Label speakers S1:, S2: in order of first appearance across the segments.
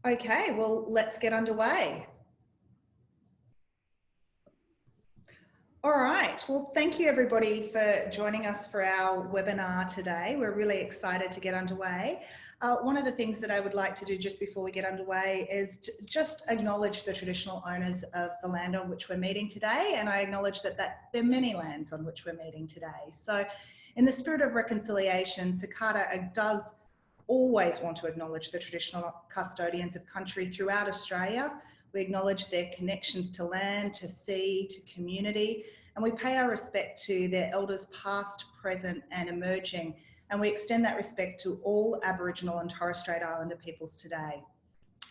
S1: Okay, well, let's get underway. All right, well, thank you everybody for joining us for our webinar today. We're really excited to get underway. One of the things that I would like to do just before we get underway is to just acknowledge the traditional owners of the land on which we're meeting today, and I acknowledge that there are many lands on which we're meeting today. So in the spirit of reconciliation, Cicada does always want to acknowledge the traditional custodians of country throughout Australia. We acknowledge their connections to land, to sea, to community, and we pay our respect to their elders past, present and emerging. And we extend that respect to all Aboriginal and Torres Strait Islander peoples today.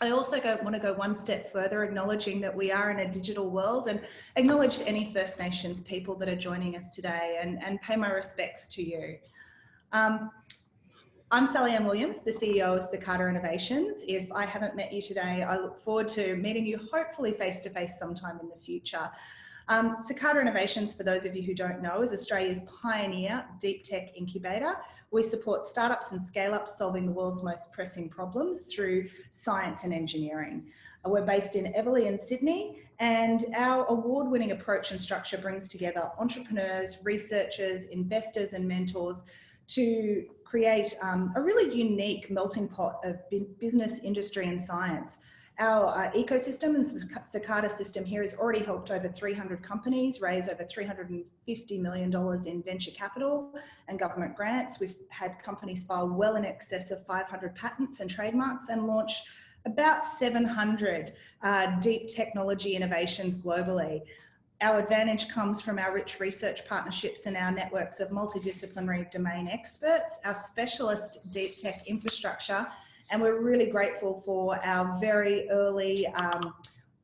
S1: I also want to go one step further, acknowledging that we are in a digital world, and acknowledge any First Nations people that are joining us today, and pay my respects to you. I'm Sally Ann Williams, the CEO of Cicada Innovations. If I haven't met you today, I look forward to meeting you hopefully face-to-face sometime in the future. Cicada Innovations, for those of you who don't know, is Australia's pioneer deep tech incubator. We support startups and scale-ups solving the world's most pressing problems through science and engineering. We're based in Everleigh in Sydney, and our award-winning approach and structure brings together entrepreneurs, researchers, investors and mentors to create a really unique melting pot of business, industry and science. Our ecosystem and the Cicada system here has already helped over 300 companies raise over $350 million in venture capital and government grants. We've had companies file well in excess of 500 patents and trademarks and launch about 700 deep technology innovations globally. Our advantage comes from our rich research partnerships and our networks of multidisciplinary domain experts, our specialist deep tech infrastructure, and we're really grateful for our very early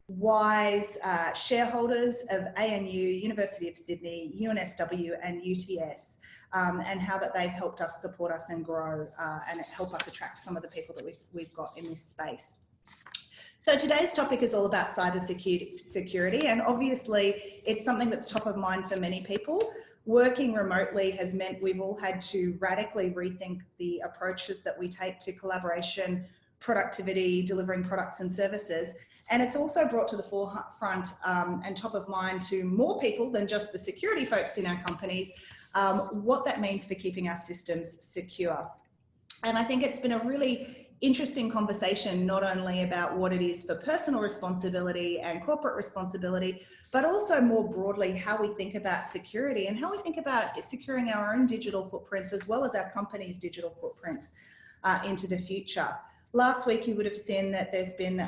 S1: wise shareholders of ANU, University of Sydney, UNSW and UTS, and how that they've helped us support us and grow and help us attract some of the people that we've got in this space. So today's topic is all about cybersecurity, and obviously it's something that's top of mind for many people. Working remotely has meant we've all had to radically rethink the approaches that we take to collaboration, productivity, delivering products and services. And it's also brought to the forefront and top of mind to more people than just the security folks in our companies, what that means for keeping our systems secure. And I think it's been a really interesting conversation, not only about what it is for personal responsibility and corporate responsibility, but also more broadly how we think about security and how we think about securing our own digital footprints as well as our company's digital footprints into the future. Last week, you would have seen that there's been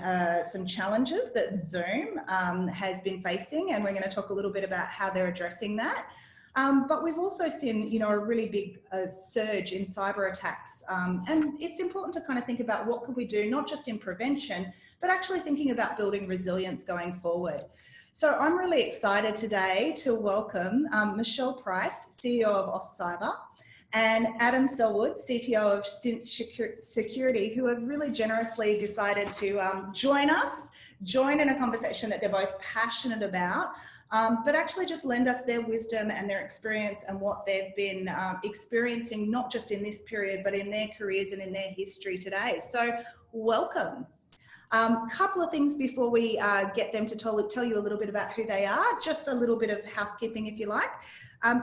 S1: some challenges that Zoom has been facing, and we're going to talk a little bit about how they're addressing that. But we've also seen, a really big surge in cyber attacks, and it's important to kind of think about what could we do, not just in prevention, but actually thinking about building resilience going forward. So I'm really excited today to welcome Michelle Price, CEO of AustCyber, and Adam Selwood, CTO of Cynch Security, who have really generously decided to join in a conversation that they're both passionate about, but actually just lend us their wisdom and their experience and what they've been experiencing, not just in this period, but in their careers and in their history today. So welcome. Couple of things before we get them to tell you a little bit about who they are, just a little bit of housekeeping if you like.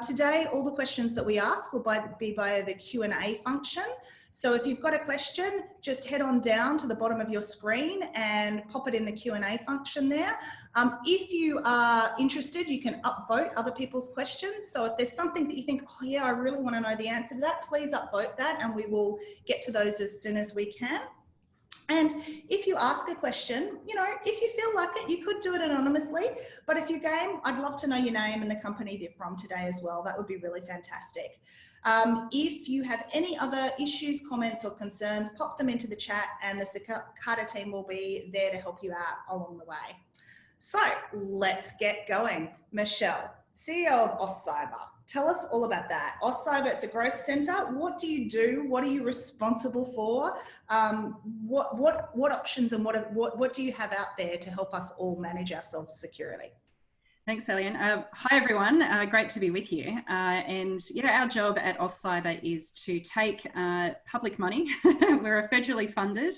S1: Today, all the questions that we ask will be by the Q&A function. So if you've got a question, just head on down to the bottom of your screen and pop it in the Q&A function there. If you are interested, you can upvote other people's questions. So if there's something that you think, oh yeah, I really want to know the answer to that, please upvote that and we will get to those as soon as we can. And if you ask a question, if you feel like it, you could do it anonymously, but if you're game, I'd love to know your name and the company you're from today as well. That would be really fantastic. If you have any other issues, comments or concerns, pop them into the chat and the Cicada team will be there to help you out along the way. So let's get going. Michelle, CEO of AustCyber. Tell us all about that. AustCyber, it's a growth center. What do you do? What are you responsible for? What options and what do you have out there to help us all manage ourselves securely?
S2: Thanks, Elian. Hi, everyone. Great to be with you. And yeah, our job at AustCyber is to take public money. We're a federally funded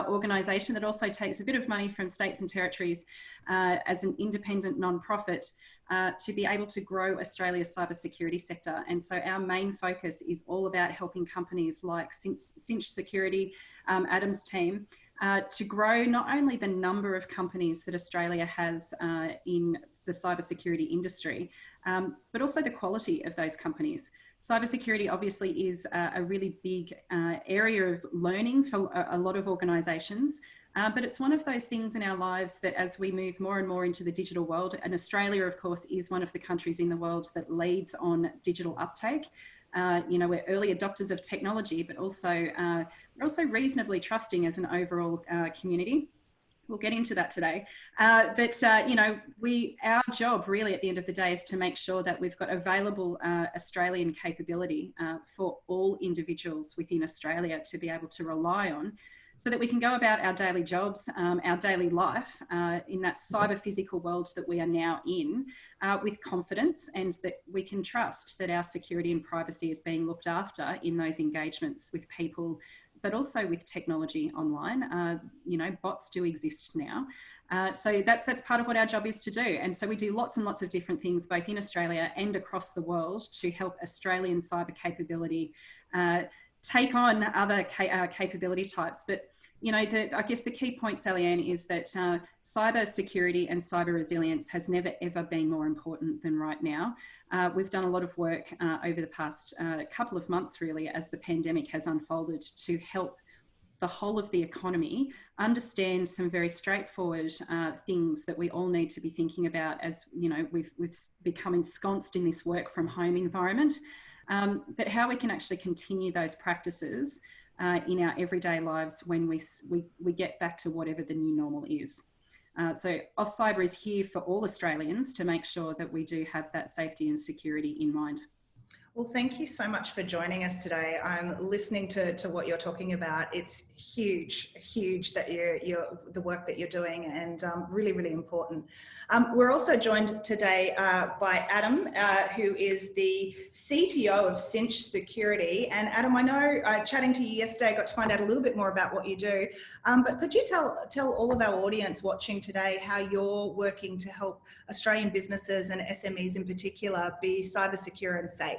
S2: organisation that also takes a bit of money from states and territories as an independent non-profit to be able to grow Australia's cybersecurity sector. And so our main focus is all about helping companies like Cynch Security, Adam's team, to grow not only the number of companies that Australia has in the cybersecurity industry, but also the quality of those companies. Cybersecurity obviously is a really big area of learning for a lot of organisations, but it's one of those things in our lives that as we move more and more into the digital world, and Australia, of course, is one of the countries in the world that leads on digital uptake. You know, we're early adopters of technology, but also we're also reasonably trusting as an overall community. We'll get into that today. You know, our job really at the end of the day is to make sure that we've got available Australian capability for all individuals within Australia to be able to rely on, so that we can go about our daily jobs, our daily life in that cyber physical world that we are now in with confidence, and that we can trust that our security and privacy is being looked after in those engagements with people, but also with technology online. You know, bots do exist now. So that's part of what our job is to do. And so we do lots and lots of different things, both in Australia and across the world, to help Australian cyber capability take on other capability types. But you know, I guess the key point, Sally-Ann, is that cyber security and cyber resilience has never ever been more important than right now. We've done a lot of work over the past couple of months, really, as the pandemic has unfolded, to help the whole of the economy understand some very straightforward things that we all need to be thinking about as, you know, we've become ensconced in this work from home environment. But how we can actually continue those practices in our everyday lives when we get back to whatever the new normal is. So AustCyber is here for all Australians to make sure that we do have that safety and security in mind.
S1: Well, thank you so much for joining us today. I'm listening to what you're talking about. It's huge that the work that you're doing, and really, really important. We're also joined today by Adam, who is the CTO of Cynch Security. And Adam, I know chatting to you yesterday, I got to find out a little bit more about what you do. But could you tell all of our audience watching today how you're working to help Australian businesses and SMEs in particular be cyber secure and safe?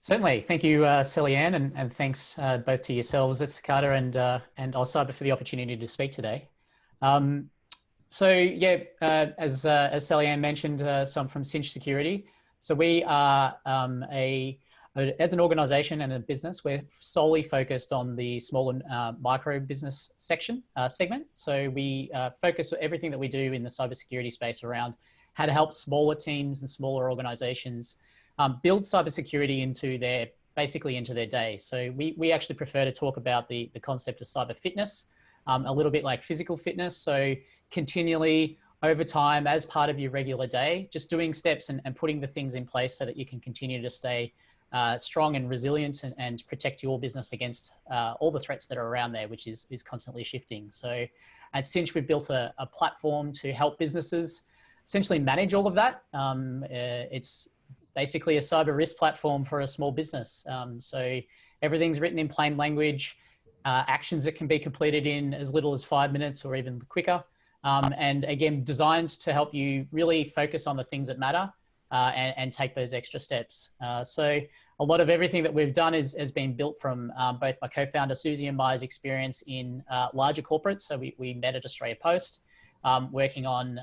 S3: Certainly. Thank you, Sally-Ann, and thanks both to yourselves at Cicada and AustCyber for the opportunity to speak today. So yeah, as Sally-Ann mentioned, so I'm from Cynch Security. So we are as an organisation and a business, we're solely focused on the small and micro business segment. So we focus everything that we do in the cybersecurity space around how to help smaller teams and smaller organisations build cybersecurity into their day. So we actually prefer to talk about the concept of cyber fitness, a little bit like physical fitness. So continually over time, as part of your regular day, just doing steps and putting the things in place so that you can continue to stay strong and resilient and protect your business against all the threats that are around there, which is constantly shifting. So at Cynch, we've built a platform to help businesses essentially manage all of that. It's basically a cyber risk platform for a small business. So everything's written in plain language, actions that can be completed in as little as 5 minutes or even quicker. And again, designed to help you really focus on the things that matter and take those extra steps. So a lot of everything that we've done has been built from both my co-founder Susie and Mai's experience in larger corporates. So we met at Australia Post, working on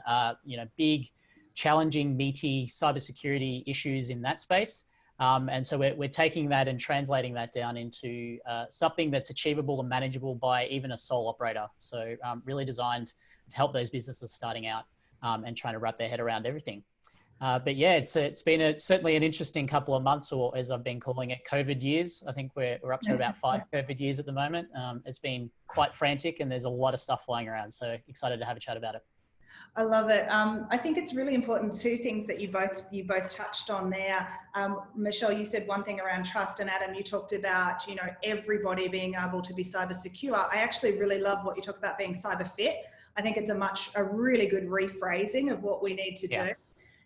S3: big, challenging, meaty cybersecurity issues in that space. And so we're taking that and translating that down into something that's achievable and manageable by even a sole operator. So really designed to help those businesses starting out and trying to wrap their head around everything. But yeah, it's been certainly an interesting couple of months, or as I've been calling it, COVID years. I think we're up to about 5 COVID years at the moment. It's been quite frantic and there's a lot of stuff flying around. So excited to have a chat about it.
S1: I love it. I think it's really important, two things that you both touched on there. Michelle, you said one thing around trust, and Adam, you talked about, everybody being able to be cyber secure. I actually really love what you talk about being cyber fit. I think it's a really good rephrasing of what we need to do.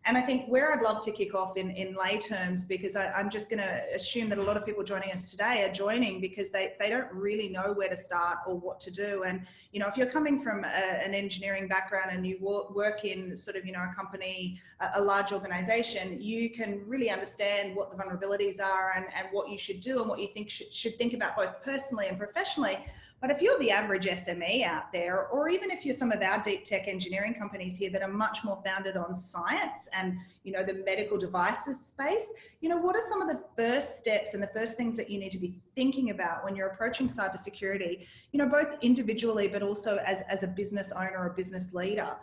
S1: And I think where I'd love to kick off in lay terms, because I'm just going to assume that a lot of people joining us today are joining because they don't really know where to start or what to do. And, you know, if you're coming from an engineering background and you work in sort of, you know, a company, a large organization, you can really understand what the vulnerabilities are and what you should do and what you think should think about both personally and professionally. But if you're the average SME out there, or even if you're some of our deep tech engineering companies here that are much more founded on science and, you know, the medical devices space, you know, what are some of the first steps and the first things that you need to be thinking about when you're approaching cybersecurity, you know, both individually, but also as a business owner or business leader?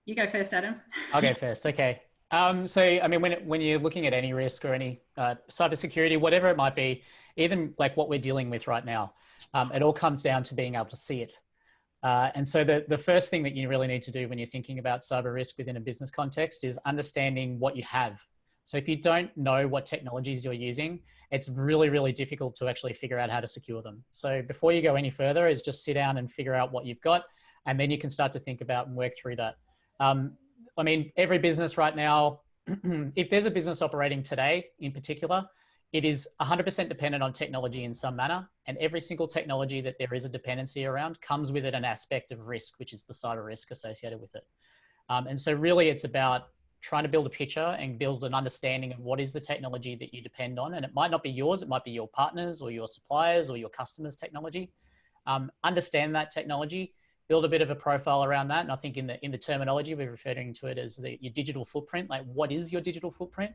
S2: You go first, Adam.
S3: I'll go first. Okay. So, I mean, when you're looking at any risk or any cybersecurity, whatever it might be, even like what we're dealing with right now, it all comes down to being able to see it. And so the first thing that you really need to do when you're thinking about cyber risk within a business context is understanding what you have. So if you don't know what technologies you're using, it's really, really difficult to actually figure out how to secure them. So before you go any further is just sit down and figure out what you've got, and then you can start to think about and work through that. I mean, every business right now, if there's a business operating today in particular, it is 100% dependent on technology in some manner, and every single technology that there is a dependency around comes with it an aspect of risk, which is the cyber risk associated with it. And so really it's about trying to build a picture and build an understanding of what is the technology that you depend on. And it might not be yours, it might be your partners or your suppliers or your customers' technology. Understand that technology, build a bit of a profile around that. And I think in the terminology, we're referring to it as your digital footprint. Like, what is your digital footprint?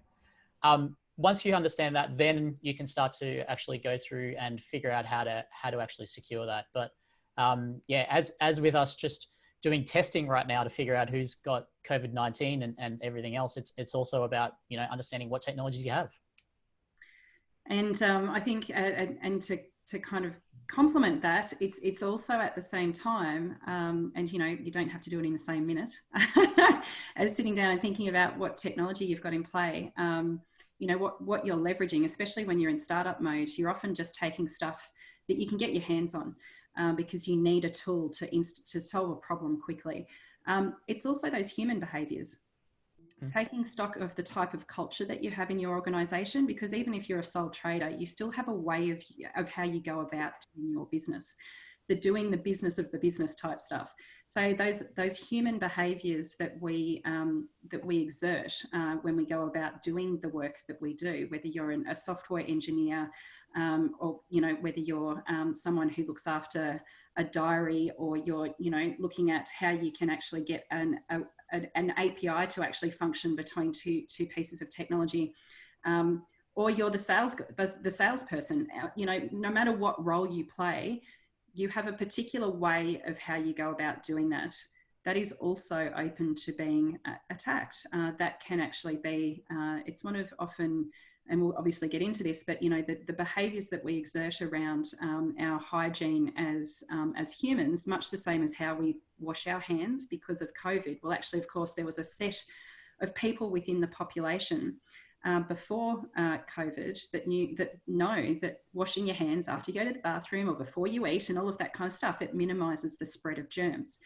S3: Once you understand that, then you can start to actually go through and figure out how to actually secure that. But yeah, as with us just doing testing right now to figure out who's got COVID-19 and everything else, it's also about, you know, understanding what technologies you have.
S2: And I think, and to kind of complement that, it's also at the same time, and you know, you don't have to do it in the same minute as sitting down and thinking about what technology you've got in play. You know, what you're leveraging, especially when you're in startup mode, you're often just taking stuff that you can get your hands on because you need a tool to solve a problem quickly. It's also those human behaviors. Taking stock of the type of culture that you have in your organization, because even if you're a sole trader, you still have a way of how you go about doing your business, doing the business of the business type stuff. So those human behaviors that we exert when we go about doing the work that we do, whether you're a software engineer or, you know, whether you're someone who looks after a diary, or you're, you know, looking at how you can actually get an API to actually function between two pieces of technology, or you're the salesperson. You know, no matter what role you play, you have a particular way of how you go about doing that. That is also open to being attacked. That can actually be, it's one of often, and we'll obviously get into this, but you know, the behaviours that we exert around our hygiene as humans, much the same as how we wash our hands because of COVID. Well, actually, of course, there was a set of people within the population before COVID that know that washing your hands after you go to the bathroom or before you eat and all of that kind of stuff, it minimises the spread of germs.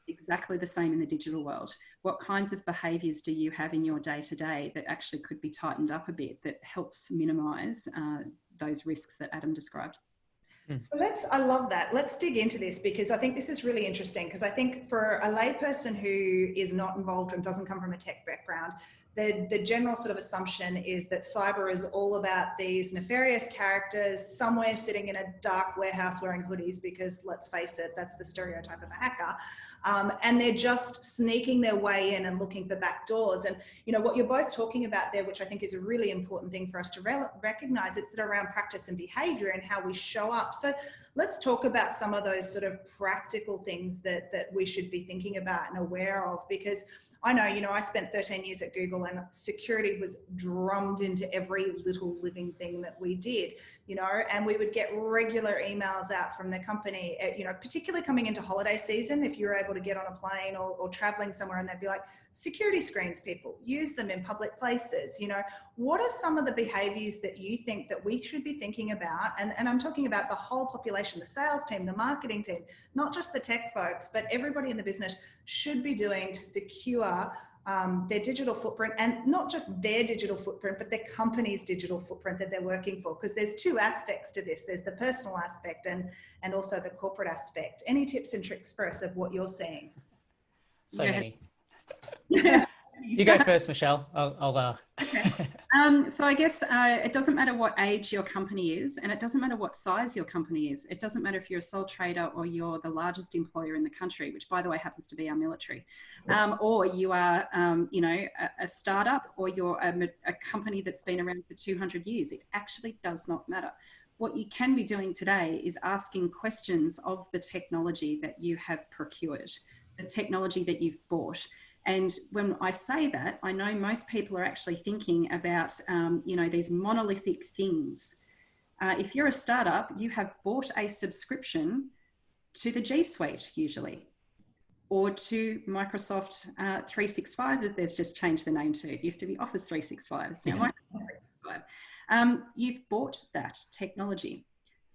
S2: Exactly the same in the digital world. What kinds of behaviours do you have in your day-to-day that actually could be tightened up a bit that helps minimise those risks that Adam described?
S1: So I love that. Let's dig into this, because I think this is really interesting, because I think for a layperson who is not involved and doesn't come from a tech background, the general sort of assumption is that cyber is all about these nefarious characters somewhere sitting in a dark warehouse wearing hoodies, because let's face it, that's the stereotype of a hacker. And they're just sneaking their way in and looking for back doors. And, you know, what you're both talking about there, which I think is a really important thing for us to recognize, it's that around practice and behavior and how we show up. So let's talk about some of those sort of practical things that we should be thinking about and aware of, because I know, you know, I spent 13 years at Google and security was drummed into every little living thing that we did. you know, and we would get regular emails out from the company, you know, particularly coming into holiday season, if you're able to get on a plane or traveling somewhere, and they'd be like, security screens, people, use them in public places. You know, what are some of the behaviors that you think that we should be thinking about? And I'm talking about the whole population, the sales team, the marketing team, not just the tech folks, but everybody in the business should be doing to secure their digital footprint, and not just their digital footprint, but their company's digital footprint that they're working for. Because there's two aspects to this. There's the personal aspect and also the corporate aspect. Any tips and tricks for us of what you're seeing?
S3: So many. You go first, Michelle.
S2: Okay. So I guess it doesn't matter what age your company is, and it doesn't matter what size your company is. It doesn't matter if you're a sole trader or you're the largest employer in the country, which by the way happens to be our military, or you are, you know, a startup, or you're a company that's been around for 200 years. It actually does not matter. What you can be doing today is asking questions of the technology that you have procured, the technology that you've bought. And when I say that, I know most people are actually thinking about, you know, these monolithic things. If you're a startup, you have bought a subscription to the G Suite usually, or to Microsoft 365 that they've just changed the name to. It used to be Office 365. It's now Microsoft 365. You've bought that technology.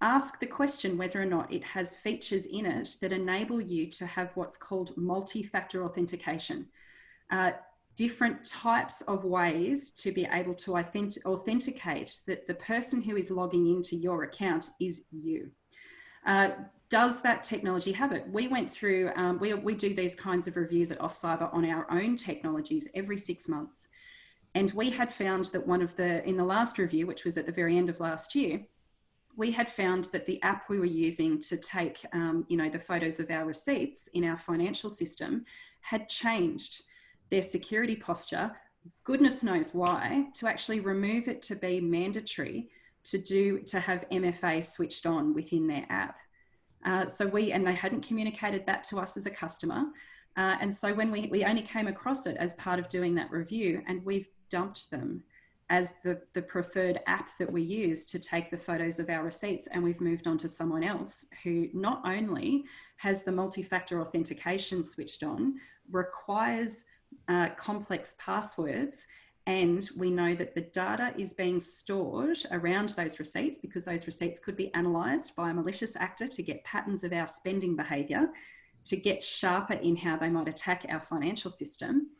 S2: Ask the question whether or not it has features in it that enable you to have what's called multi-factor authentication. Different types of ways to be able to authenticate that the person who is logging into your account is you. Does that technology have it? We went through, we do these kinds of reviews at AustCyber on our own technologies every 6 months. And we had found that in the last review, which was at the very end of last year, we had found that the app we were using to take, you know, the photos of our receipts in our financial system had changed their security posture, goodness knows why, to actually remove it to be mandatory to have MFA switched on within their app. And they hadn't communicated that to us as a customer. And so when we only came across it as part of doing that review, and we've dumped them as the preferred app that we use to take the photos of our receipts, and we've moved on to someone else who not only has the multi-factor authentication switched on, requires complex passwords, and we know that the data is being stored around those receipts, because those receipts could be analysed by a malicious actor to get patterns of our spending behaviour, to get sharper in how they might attack our financial system.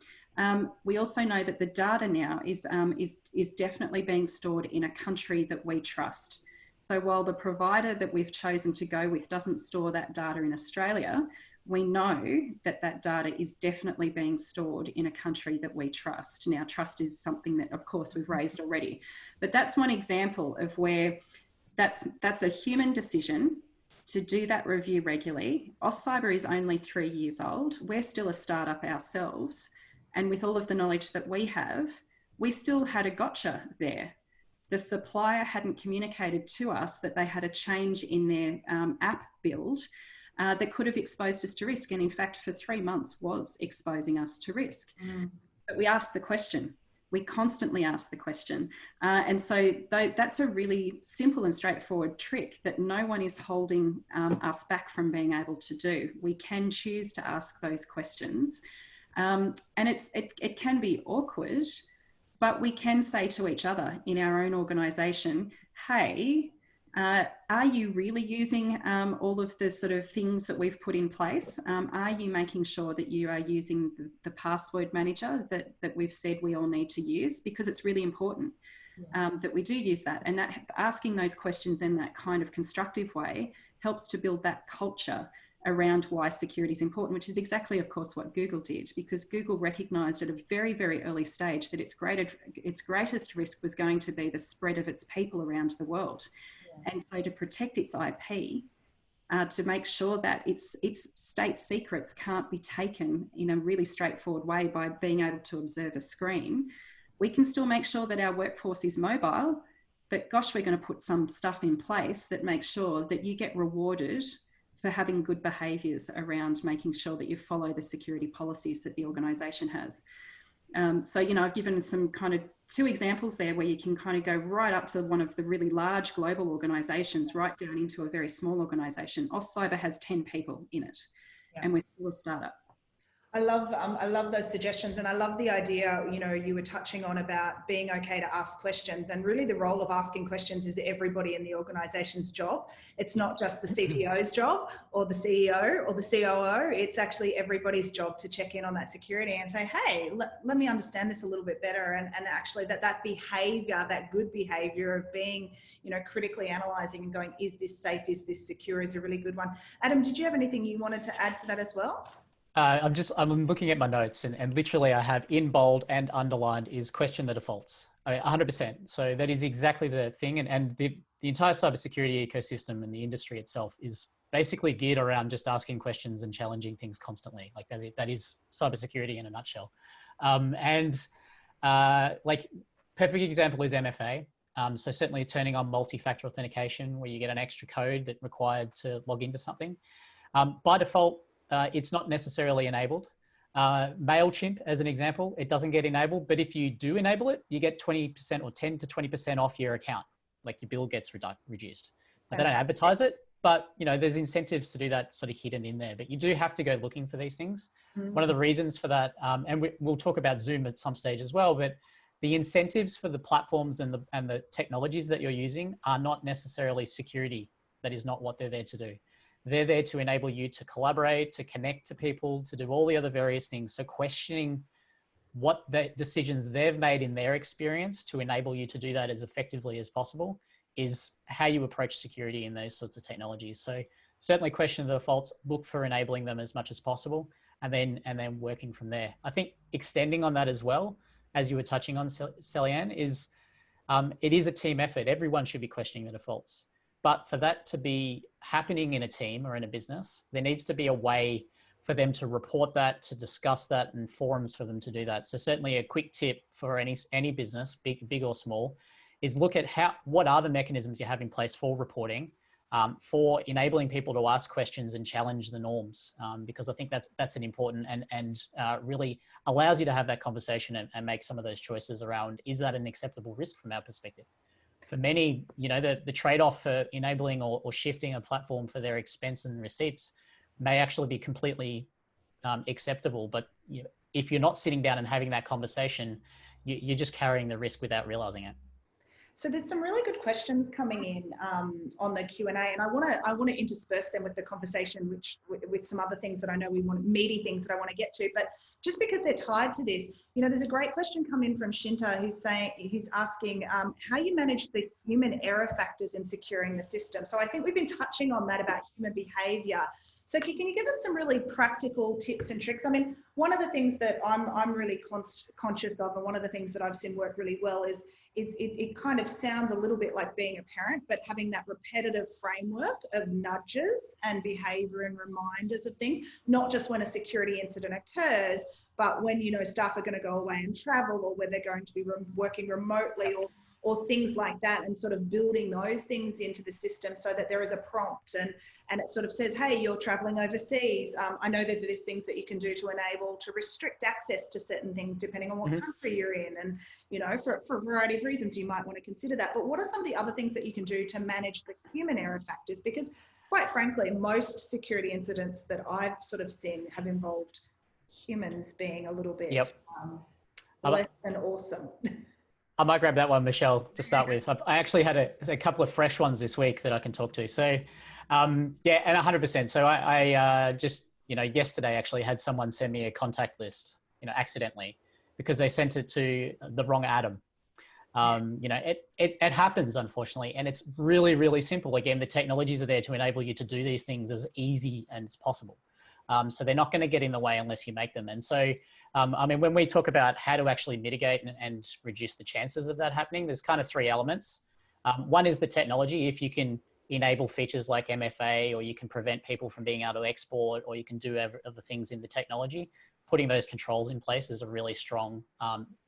S2: We also know that the data now is definitely being stored in a country that we trust. So while the provider that we've chosen to go with doesn't store that data in Australia, we know that that data is definitely being stored in a country that we trust. Now, trust is something that, of course, we've raised already, but that's one example of where that's a human decision to do that review regularly. AustCyber is only 3 years old. We're still a startup ourselves. And with all of the knowledge that we have, we still had a gotcha there. The supplier hadn't communicated to us that they had a change in their app build that could have exposed us to risk. And in fact, for 3 months was exposing us to risk. But we asked the question. We constantly ask the question. And so that's a really simple and straightforward trick that no one is holding us back from being able to do. We can choose to ask those questions. And it can be awkward, but we can say to each other in our own organisation, hey, are you really using all of the sort of things that we've put in place? Are you making sure that you are using the password manager that we've said we all need to use? Because it's really important that we do use that. And that asking those questions in that kind of constructive way helps to build that culture around why security is important, which is exactly, of course, what Google did, because Google recognized at a very, very early stage that its greatest risk was going to be the spread of its people around the world. Yeah. And so to protect its IP, to make sure that its state secrets can't be taken in a really straightforward way by being able to observe a screen, we can still make sure that our workforce is mobile, but gosh, we're going to put some stuff in place that makes sure that you get rewarded for having good behaviours around making sure that you follow the security policies that the organisation has. So, you know, I've given some kind of 2 examples there where you can kind of go right up to one of the really large global organizations, right down into a very small organization. AustCyber has 10 people in it, and we're still a startup.
S1: I love those suggestions, and I love the idea, you know, you were touching on about being okay to ask questions, and really the role of asking questions is everybody in the organization's job. It's not just the CTO's job or the CEO or the COO. It's actually everybody's job to check in on that security and say, hey, let me understand this a little bit better. And actually that behavior, that good behavior of being, you know, critically analyzing and going, is this safe? Is this secure? Is a really good one. Adam, did you have anything you wanted to add to that as well?
S3: I'm looking at my notes, and literally I have in bold and underlined is question the defaults. 100%. So that is exactly the thing. And the entire cybersecurity ecosystem and the industry itself is basically geared around just asking questions and challenging things constantly. Like that is cybersecurity in a nutshell. Like perfect example is MFA. So certainly turning on multi-factor authentication where you get an extra code that required to log into something. By default, it's not necessarily enabled. MailChimp, as an example, it doesn't get enabled, but if you do enable it, you get 20% or 10 to 20% off your account. Like your bill gets reduced. They don't advertise it, but you know, there's incentives to do that sort of hidden in there, but you do have to go looking for these things. Mm-hmm. One of the reasons for that, and we'll talk about Zoom at some stage as well, but the incentives for the platforms and the technologies that you're using are not necessarily security. That is not what they're there to do. They're there to enable you to collaborate, to connect to people, to do all the other various things. So questioning what the decisions they've made in their experience to enable you to do that as effectively as possible is how you approach security in those sorts of technologies. So certainly question the defaults, look for enabling them as much as possible, and then working from there. I think extending on that as well, as you were touching on, Sellianne, is it is a team effort. Everyone should be questioning the defaults. But for that to be happening in a team or in a business, there needs to be a way for them to report that, to discuss that, and forums for them to do that. So certainly a quick tip for any business, big or small, is look at what are the mechanisms you have in place for reporting, for enabling people to ask questions and challenge the norms, because I think that's an important and really allows you to have that conversation and make some of those choices around, is that an acceptable risk from our perspective? For many, you know, the trade-off for enabling or shifting a platform for their expense and receipts may actually be completely acceptable. But you know, if you're not sitting down and having that conversation, you're just carrying the risk without realizing it.
S1: So there's some really good questions coming in on the Q&A, and I want to intersperse them with the conversation, with some other things that I know meaty things that I want to get to. But just because they're tied to this, you know, there's a great question coming from Shinta who's asking how you manage the human error factors in securing the system. So I think we've been touching on that about human behaviour. So can you give us some really practical tips and tricks? I mean, one of the things that I'm really conscious of, and one of the things that I've seen work really well is it kind of sounds a little bit like being a parent, but having that repetitive framework of nudges and behavior and reminders of things, not just when a security incident occurs, but when, you know, staff are going to go away and travel, or where they're going to be working remotely, or things like that, and sort of building those things into the system so that there is a prompt and it sort of says, hey, you're traveling overseas. I know that there's things that you can do to enable to restrict access to certain things depending on what country you're in. And, you know, for a variety of reasons, you might want to consider that. But what are some of the other things that you can do to manage the human error factors? Because quite frankly, most security incidents that I've sort of seen have involved humans being a little bit less than awesome.
S3: I might grab that one, Michelle, to start with. I actually had a couple of fresh ones this week that I can talk to. So, yeah, and 100%. So I just, you know, yesterday actually had someone send me a contact list, you know, accidentally, because they sent it to the wrong Adam. You know, it happens, unfortunately, and it's really, really simple. Again, the technologies are there to enable you to do these things as easy as possible. So they're not going to get in the way unless you make them. And so, I mean, when we talk about how to actually mitigate and reduce the chances of that happening, there's kind of 3 elements. One is the technology. If you can enable features like MFA, or you can prevent people from being able to export, or you can do other things in the technology, putting those controls in place is a really strong,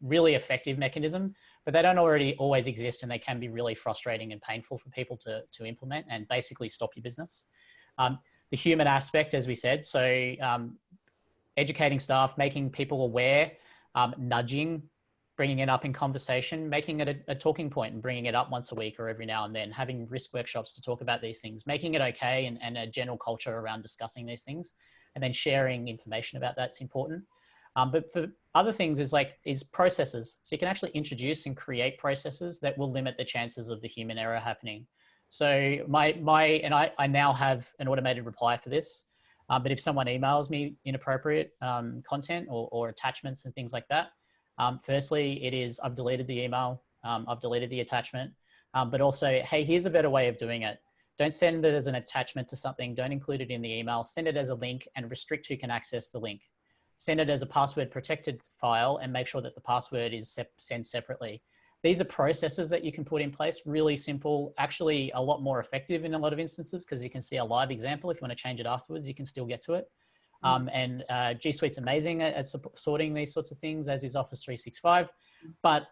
S3: really effective mechanism, but they don't always exist, and they can be really frustrating and painful for people to implement and basically stop your business. The human aspect, as we said, so educating staff, making people aware nudging, bringing it up in conversation, making it a talking point and bringing it up once a week or every now and then, having risk workshops to talk about these things, making it okay, and a general culture around discussing these things, and then sharing information about that's important. But for other things is processes. So you can actually introduce and create processes that will limit the chances of the human error happening. So I now have an automated reply for this. But if someone emails me inappropriate content or attachments and things like that, firstly, it is I've deleted the email, I've deleted the attachment, but also, hey, here's a better way of doing it. Don't send it as an attachment to something. Don't include it in the email. Send it as a link and restrict who can access the link. Send it as a password protected file and make sure that the password is sent separately. These are processes that you can put in place, really simple, actually a lot more effective in a lot of instances, because you can see a live example. If you want to change it afterwards, you can still get to it. And G Suite's amazing at sorting these sorts of things, as is Office 365. But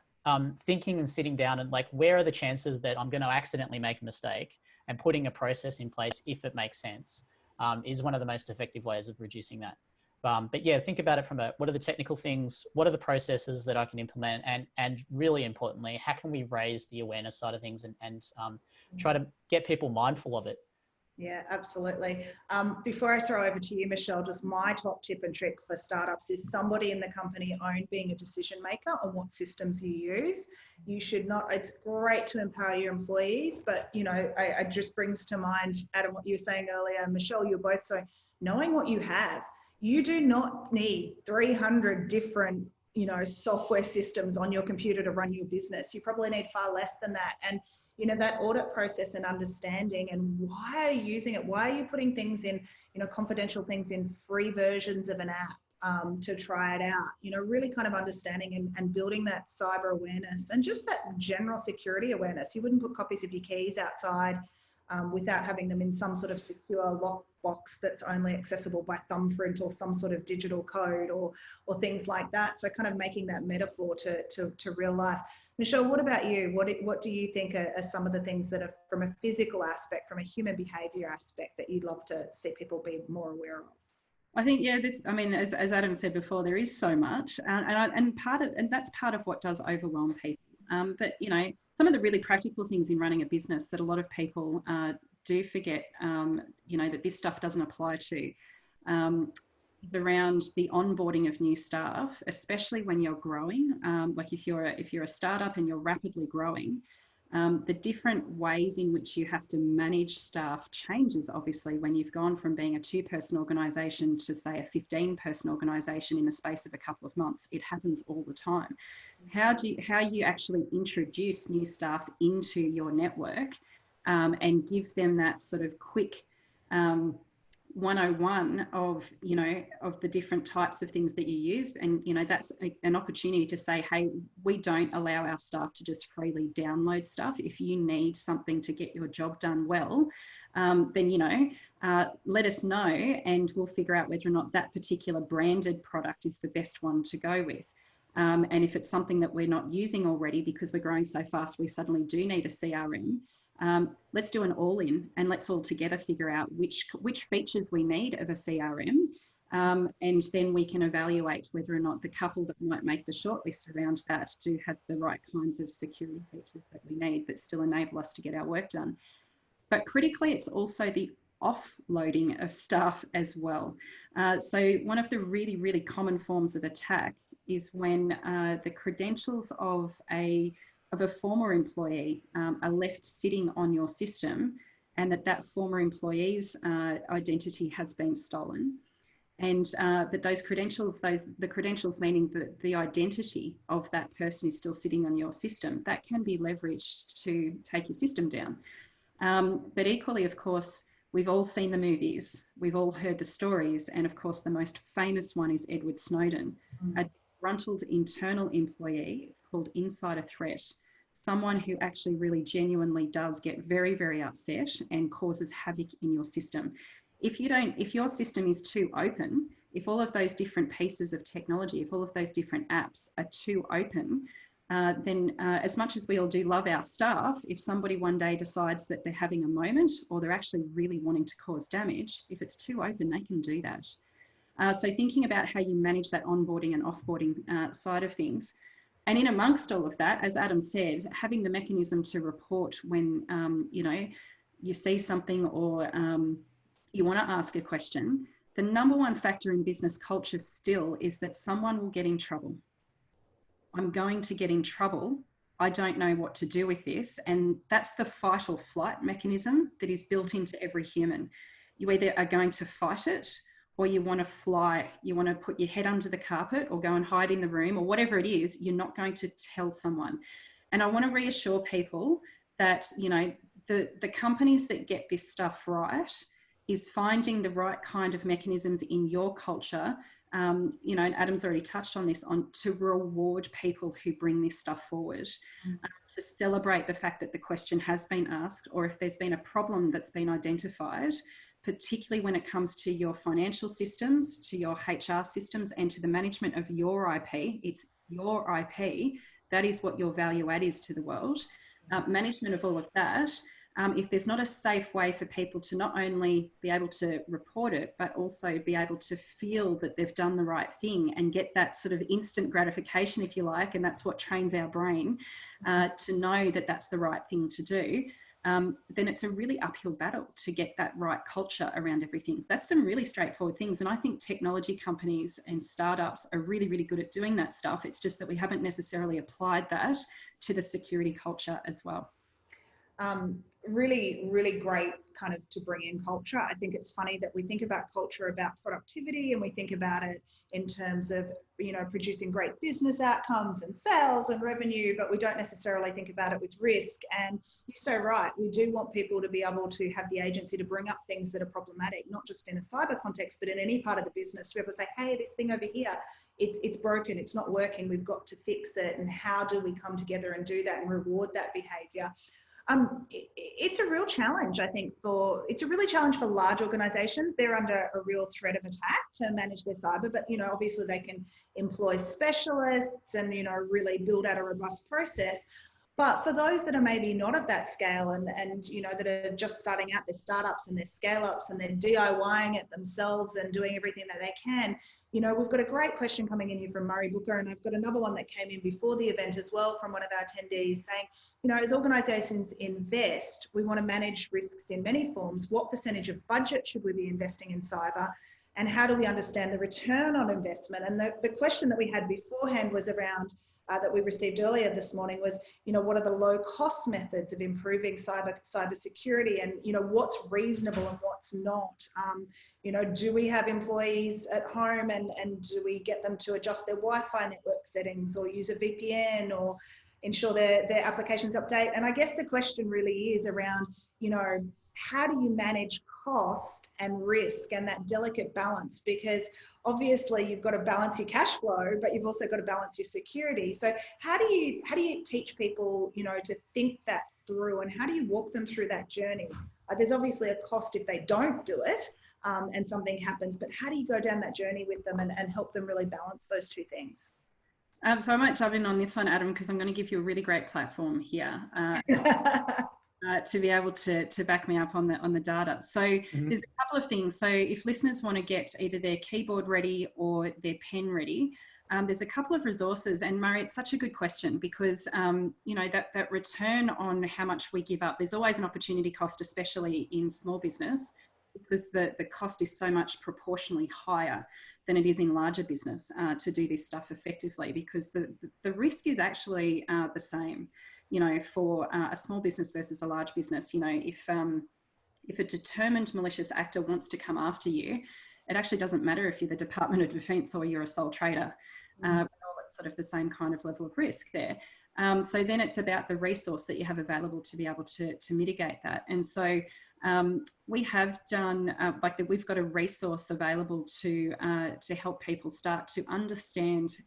S3: thinking and sitting down and where are the chances that I'm going to accidentally make a mistake, and putting a process in place if it makes sense is one of the most effective ways of reducing that. But yeah, think about it from what are the technical things, what are the processes that I can implement, and really importantly, how can we raise the awareness side of things and try to get people mindful of it.
S1: Yeah, absolutely. Before I throw over to you, Michelle, just my top tip and trick for startups is somebody in the company owned being a decision maker on what systems you use. You should not, it's great to empower your employees, but it just brings to mind, Adam, what you were saying earlier, Michelle, you're both so knowing what you have. You do not need 300 different software systems on your computer to run your business. You probably need far less than that. And, that audit process and understanding, and why are you using it? Why are you putting things in, confidential things in free versions of an app to try it out? Really kind of understanding and building that cyber awareness and just that general security awareness. You wouldn't put copies of your keys outside without having them in some sort of secure lockbox that's only accessible by thumbprint or some sort of digital code or things like that. So kind of making that metaphor to real life. Michelle, what about you? What do you think are some of the things that are from a physical aspect, from a human behavior aspect, that you'd love to see people be more aware of?
S2: I think, yeah, as Adam said before, there is so much, and that's part of what does overwhelm people. But some of the really practical things in running a business that a lot of people do forget, that this stuff doesn't apply to, is around the onboarding of new staff, especially when you're growing. Like if you're a startup and you're rapidly growing, the different ways in which you have to manage staff changes, obviously, when you've gone from being a 2-person organisation to, say, a 15-person organisation in the space of a couple of months. It happens all the time. How you actually introduce new staff into your network and give them that sort of quick 101 of the different types of things that you use, and that's an opportunity to say, hey, we don't allow our staff to just freely download stuff. If you need something to get your job done well, then let us know, and we'll figure out whether or not that particular branded product is the best one to go with. And if it's something that we're not using already because we're growing so fast, we suddenly do need a CRM. Let's do an all-in, and let's all together figure out which features we need of a CRM, and then we can evaluate whether or not the couple that might make the shortlist around that do have the right kinds of security features that we need that still enable us to get our work done. But critically, it's also the offloading of staff as well. So one of the really, really common forms of attack is when the credentials of a former employee are left sitting on your system, and that former employee's identity has been stolen. And that those credentials, the credentials meaning that the identity of that person is still sitting on your system, that can be leveraged to take your system down. But equally, of course, we've all seen the movies, we've all heard the stories, and of course the most famous one is Edward Snowden. A disgruntled internal employee, it's called insider threat, someone who actually really genuinely does get very, very upset and causes havoc in your system. If your system is too open, if all of those different pieces of technology, if all of those different apps are too open, then as much as we all do love our staff, if somebody one day decides that they're having a moment or they're actually really wanting to cause damage, if it's too open, they can do that. So thinking about how you manage that onboarding and offboarding side of things. And in amongst all of that, as Adam said, having the mechanism to report when, you know, you see something or you want to ask a question. The number one factor in business culture still is that someone will get in trouble. I'm going to get in trouble. I don't know what to do with this. And that's the fight or flight mechanism that is built into every human. You either are going to fight it, or you want to fly, you want to put your head under the carpet or go and hide in the room or whatever it is, you're not going to tell someone. And I want to reassure people that, you know, the companies that get this stuff right is finding the right kind of mechanisms in your culture. You know, and Adam's already touched on this, on to reward people who bring this stuff forward, to celebrate the fact that the question has been asked, or if there's been a problem that's been identified, particularly when it comes to your financial systems, to your HR systems, and to the management of your IP. It's your IP. That is what your value add is to the world. Management of all of that. If there's not a safe way for people to not only be able to report it, but also be able to feel that they've done the right thing and get that sort of instant gratification, if you like, and that's what trains our brain to know that that's the right thing to do, then it's a really uphill battle to get that right culture around everything. That's some really straightforward things. And I think technology companies and startups are really, really good at doing that stuff. It's just that we haven't necessarily applied that to the security culture as well.
S1: Really, really great kind of to bring in culture. I think it's funny that we think about culture about productivity, and we think about it in terms of, you know, producing great business outcomes and sales and revenue, but we don't necessarily think about it with risk. And you're so right. We do want people to be able to have the agency to bring up things that are problematic, not just in a cyber context, but in any part of the business. To be able to say, hey, this thing over here, it's broken, it's not working, we've got to fix it. And how do we come together and do that and reward that behavior? It's a real challenge, I think, it's a really challenge for large organizations. They're under a real threat of attack to manage their cyber, but, you know, obviously they can employ specialists and, you know, really build out a robust process. But for those that are maybe not of that scale and you know, that are just starting out, their startups and their scale ups and they're DIYing it themselves and doing everything that they can, you know, we've got a great question coming in here from Murray Booker, and I've got another one that came in before the event as well from one of our attendees saying, you know, as organizations invest, we want to manage risks in many forms. What percentage of budget should we be investing in cyber? And how do we understand the return on investment? And the question that we had beforehand was around, that we received earlier this morning was, you know, what are the low cost methods of improving cybersecurity, and, you know, what's reasonable and what's not? You know, do we have employees at home and do we get them to adjust their Wi-Fi network settings or use a VPN or ensure their applications update? And I guess the question really is around, you know, how do you manage cost and risk and that delicate balance? Because obviously you've got to balance your cash flow, but you've also got to balance your security. So how do you teach people, you know, to think that through, and how do you walk them through that journey? There's obviously a cost if they don't do it and something happens, but how do you go down that journey with them and help them really balance those two things?
S2: So I might jump in on this one, Adam, because I'm going to give you a really great platform here. To be able to back me up on the data. So there's a couple of things. So if listeners want to get either their keyboard ready or their pen ready, there's a couple of resources. And Murray, it's such a good question because, you know, that return on how much we give up, there's always an opportunity cost, especially in small business, because the cost is so much proportionally higher than it is in larger business to do this stuff effectively, because the risk is actually the same. You know, for a small business versus a large business, you know, if a determined malicious actor wants to come after you, it actually doesn't matter if you're the Department of Defence or you're a sole trader. It's sort of the same kind of level of risk there. So then it's about the resource that you have available to be able to mitigate that. And so we have done we've got a resource available to help people start to understand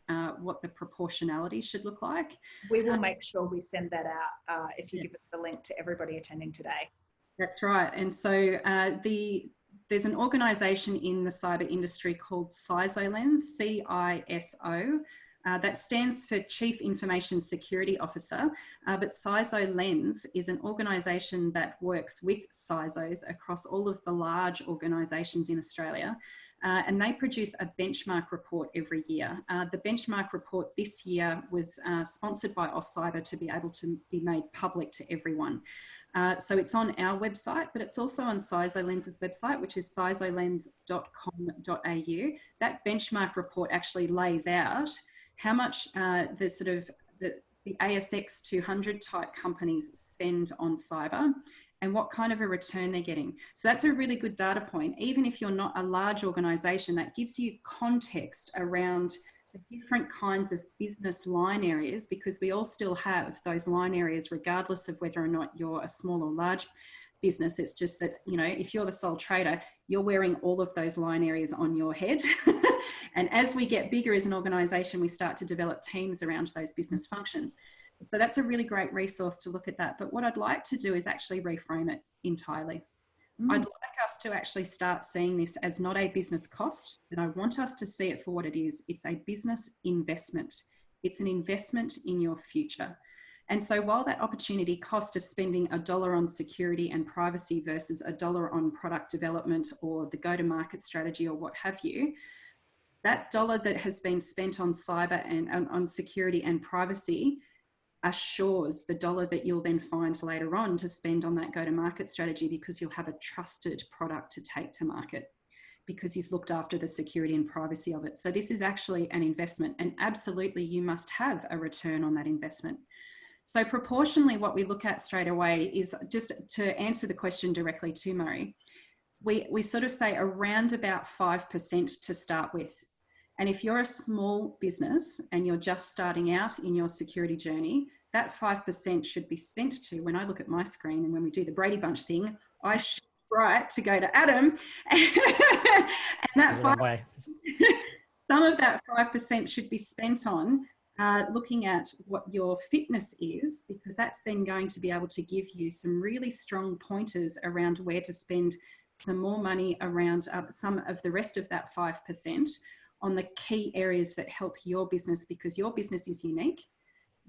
S2: what the proportionality should look like.
S1: We will make sure we send that out if you give us the link to everybody attending today.
S2: That's right. And so there's an organisation in the cyber industry called CISO Lens, CISO, That stands for Chief Information Security Officer, but CISO Lens is an organisation that works with CISOs across all of the large organisations in Australia, and they produce a benchmark report every year. The benchmark report this year was sponsored by AustCyber to be able to be made public to everyone. So it's on our website, but it's also on CISO Lens's website, which is cisolens.com.au. That benchmark report actually lays out how much the ASX 200 type companies spend on cyber and what kind of a return they're getting. So that's a really good data point. Even if you're not a large organisation, that gives you context around the different kinds of business line areas, because we all still have those line areas regardless of whether or not you're a small or large business. It's just that, you know, if you're the sole trader, you're wearing all of those line areas on your head. And as we get bigger as an organisation, we start to develop teams around those business functions. So that's a really great resource to look at that. But what I'd like to do is actually reframe it entirely. I'd like us to actually start seeing this as not a business cost, but I want us to see it for what it is. It's a business investment. It's an investment in your future. And so while that opportunity cost of spending $1 on security and privacy versus $1 on product development or the go-to-market strategy or what have you, that dollar that has been spent on cyber and on security and privacy assures the dollar that you'll then find later on to spend on that go-to-market strategy, because you'll have a trusted product to take to market because you've looked after the security and privacy of it. So this is actually an investment, and absolutely you must have a return on that investment. So proportionally, what we look at straight away is, just to answer the question directly to Murray, we sort of say around about 5% to start with. And if you're a small business and you're just starting out in your security journey, that 5% should be spent to, when I look at my screen and when we do the Brady Bunch thing, I should write to go to Adam. And that some of that 5% should be spent on looking at what your fitness is, because that's then going to be able to give you some really strong pointers around where to spend some more money around some of the rest of that 5% on the key areas that help your business, because your business is unique.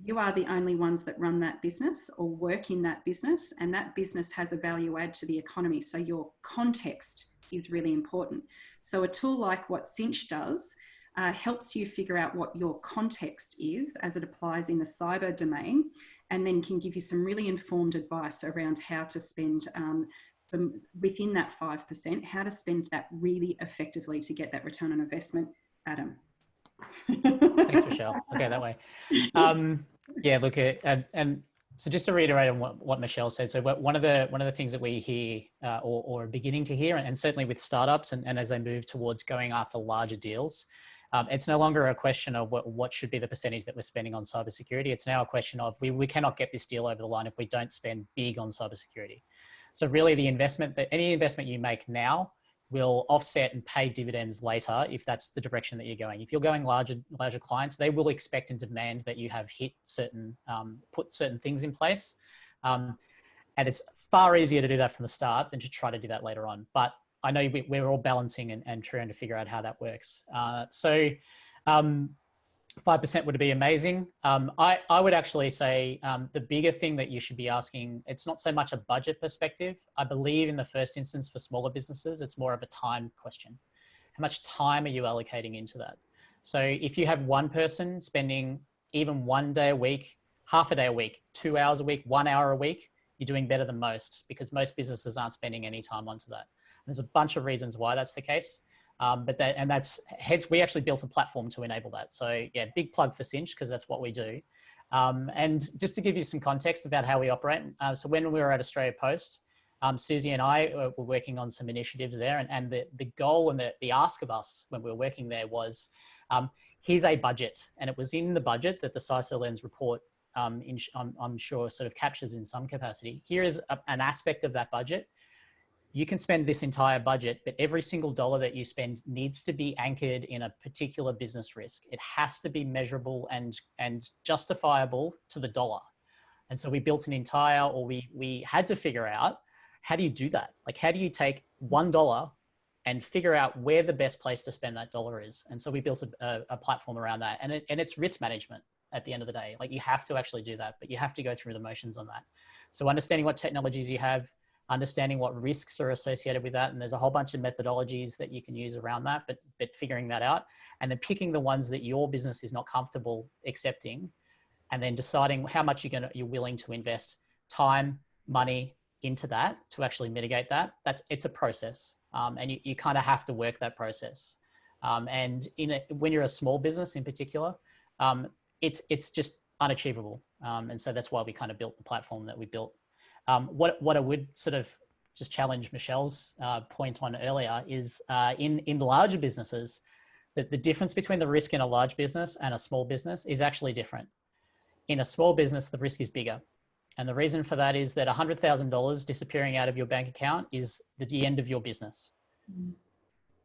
S2: You are the only ones that run that business or work in that business, and that business has a value add to the economy. So your context is really important. So a tool like what Cynch does helps you figure out what your context is as it applies in the cyber domain, and then can give you some really informed advice around how to spend within that 5%, how to spend that really effectively to get that return on investment. Adam.
S3: Thanks, Michelle. Okay, that way. Yeah, look, and so just to reiterate on what Michelle said, so one of the things that we hear or are beginning to hear, and certainly with startups and as they move towards going after larger deals, it's no longer a question of what should be the percentage that we're spending on cybersecurity. It's now a question of we cannot get this deal over the line if we don't spend big on cybersecurity. So really the investment, any investment you make now will offset and pay dividends later if that's the direction that you're going. If you're going larger clients, they will expect and demand that you have hit certain, put certain things in place. And it's far easier to do that from the start than to try to do that later on. But I know we're all balancing and trying to figure out how that works. 5% would be amazing. I would actually say the bigger thing that you should be asking, it's not so much a budget perspective. I believe in the first instance for smaller businesses, it's more of a time question. How much time are you allocating into that? So if you have one person spending even 1 day a week, half a day a week, 2 hours a week, 1 hour a week, you're doing better than most, because most businesses aren't spending any time onto that. And there's a bunch of reasons why that's the case. That's hence we actually built a platform to enable that. So yeah, big plug for Cynch, because that's what we do. And just to give you some context about how we operate. So when we were at Australia Post, Susie and I were working on some initiatives there, and the goal and the ask of us when we were working there was, here's a budget. And it was in the budget that the CISO Lens report, I'm sure sort of captures in some capacity. Here is an aspect of that budget. You can spend this entire budget, but every single dollar that you spend needs to be anchored in a particular business risk. It has to be measurable and justifiable to the dollar. And so we built an we had to figure out, how do you do that? Like, how do you take $1 and figure out where the best place to spend that dollar is. And so we built a platform around that, and it's risk management at the end of the day. Like, you have to actually do that, but you have to go through the motions on that. So understanding what technologies you have, understanding what risks are associated with that. And there's a whole bunch of methodologies that you can use around that, but figuring that out, and then picking the ones that your business is not comfortable accepting, and then deciding how much you're willing to invest time, money into that to actually mitigate that. It's a process. And you kind of have to work that process. And when you're a small business in particular, it's just unachievable. And so that's why we kind of built the platform that we built. What I would sort of just challenge Michelle's point on earlier is in larger businesses, that the difference between the risk in a large business and a small business is actually different. In a small business, the risk is bigger. And the reason for that is that $100,000 disappearing out of your bank account is the end of your business.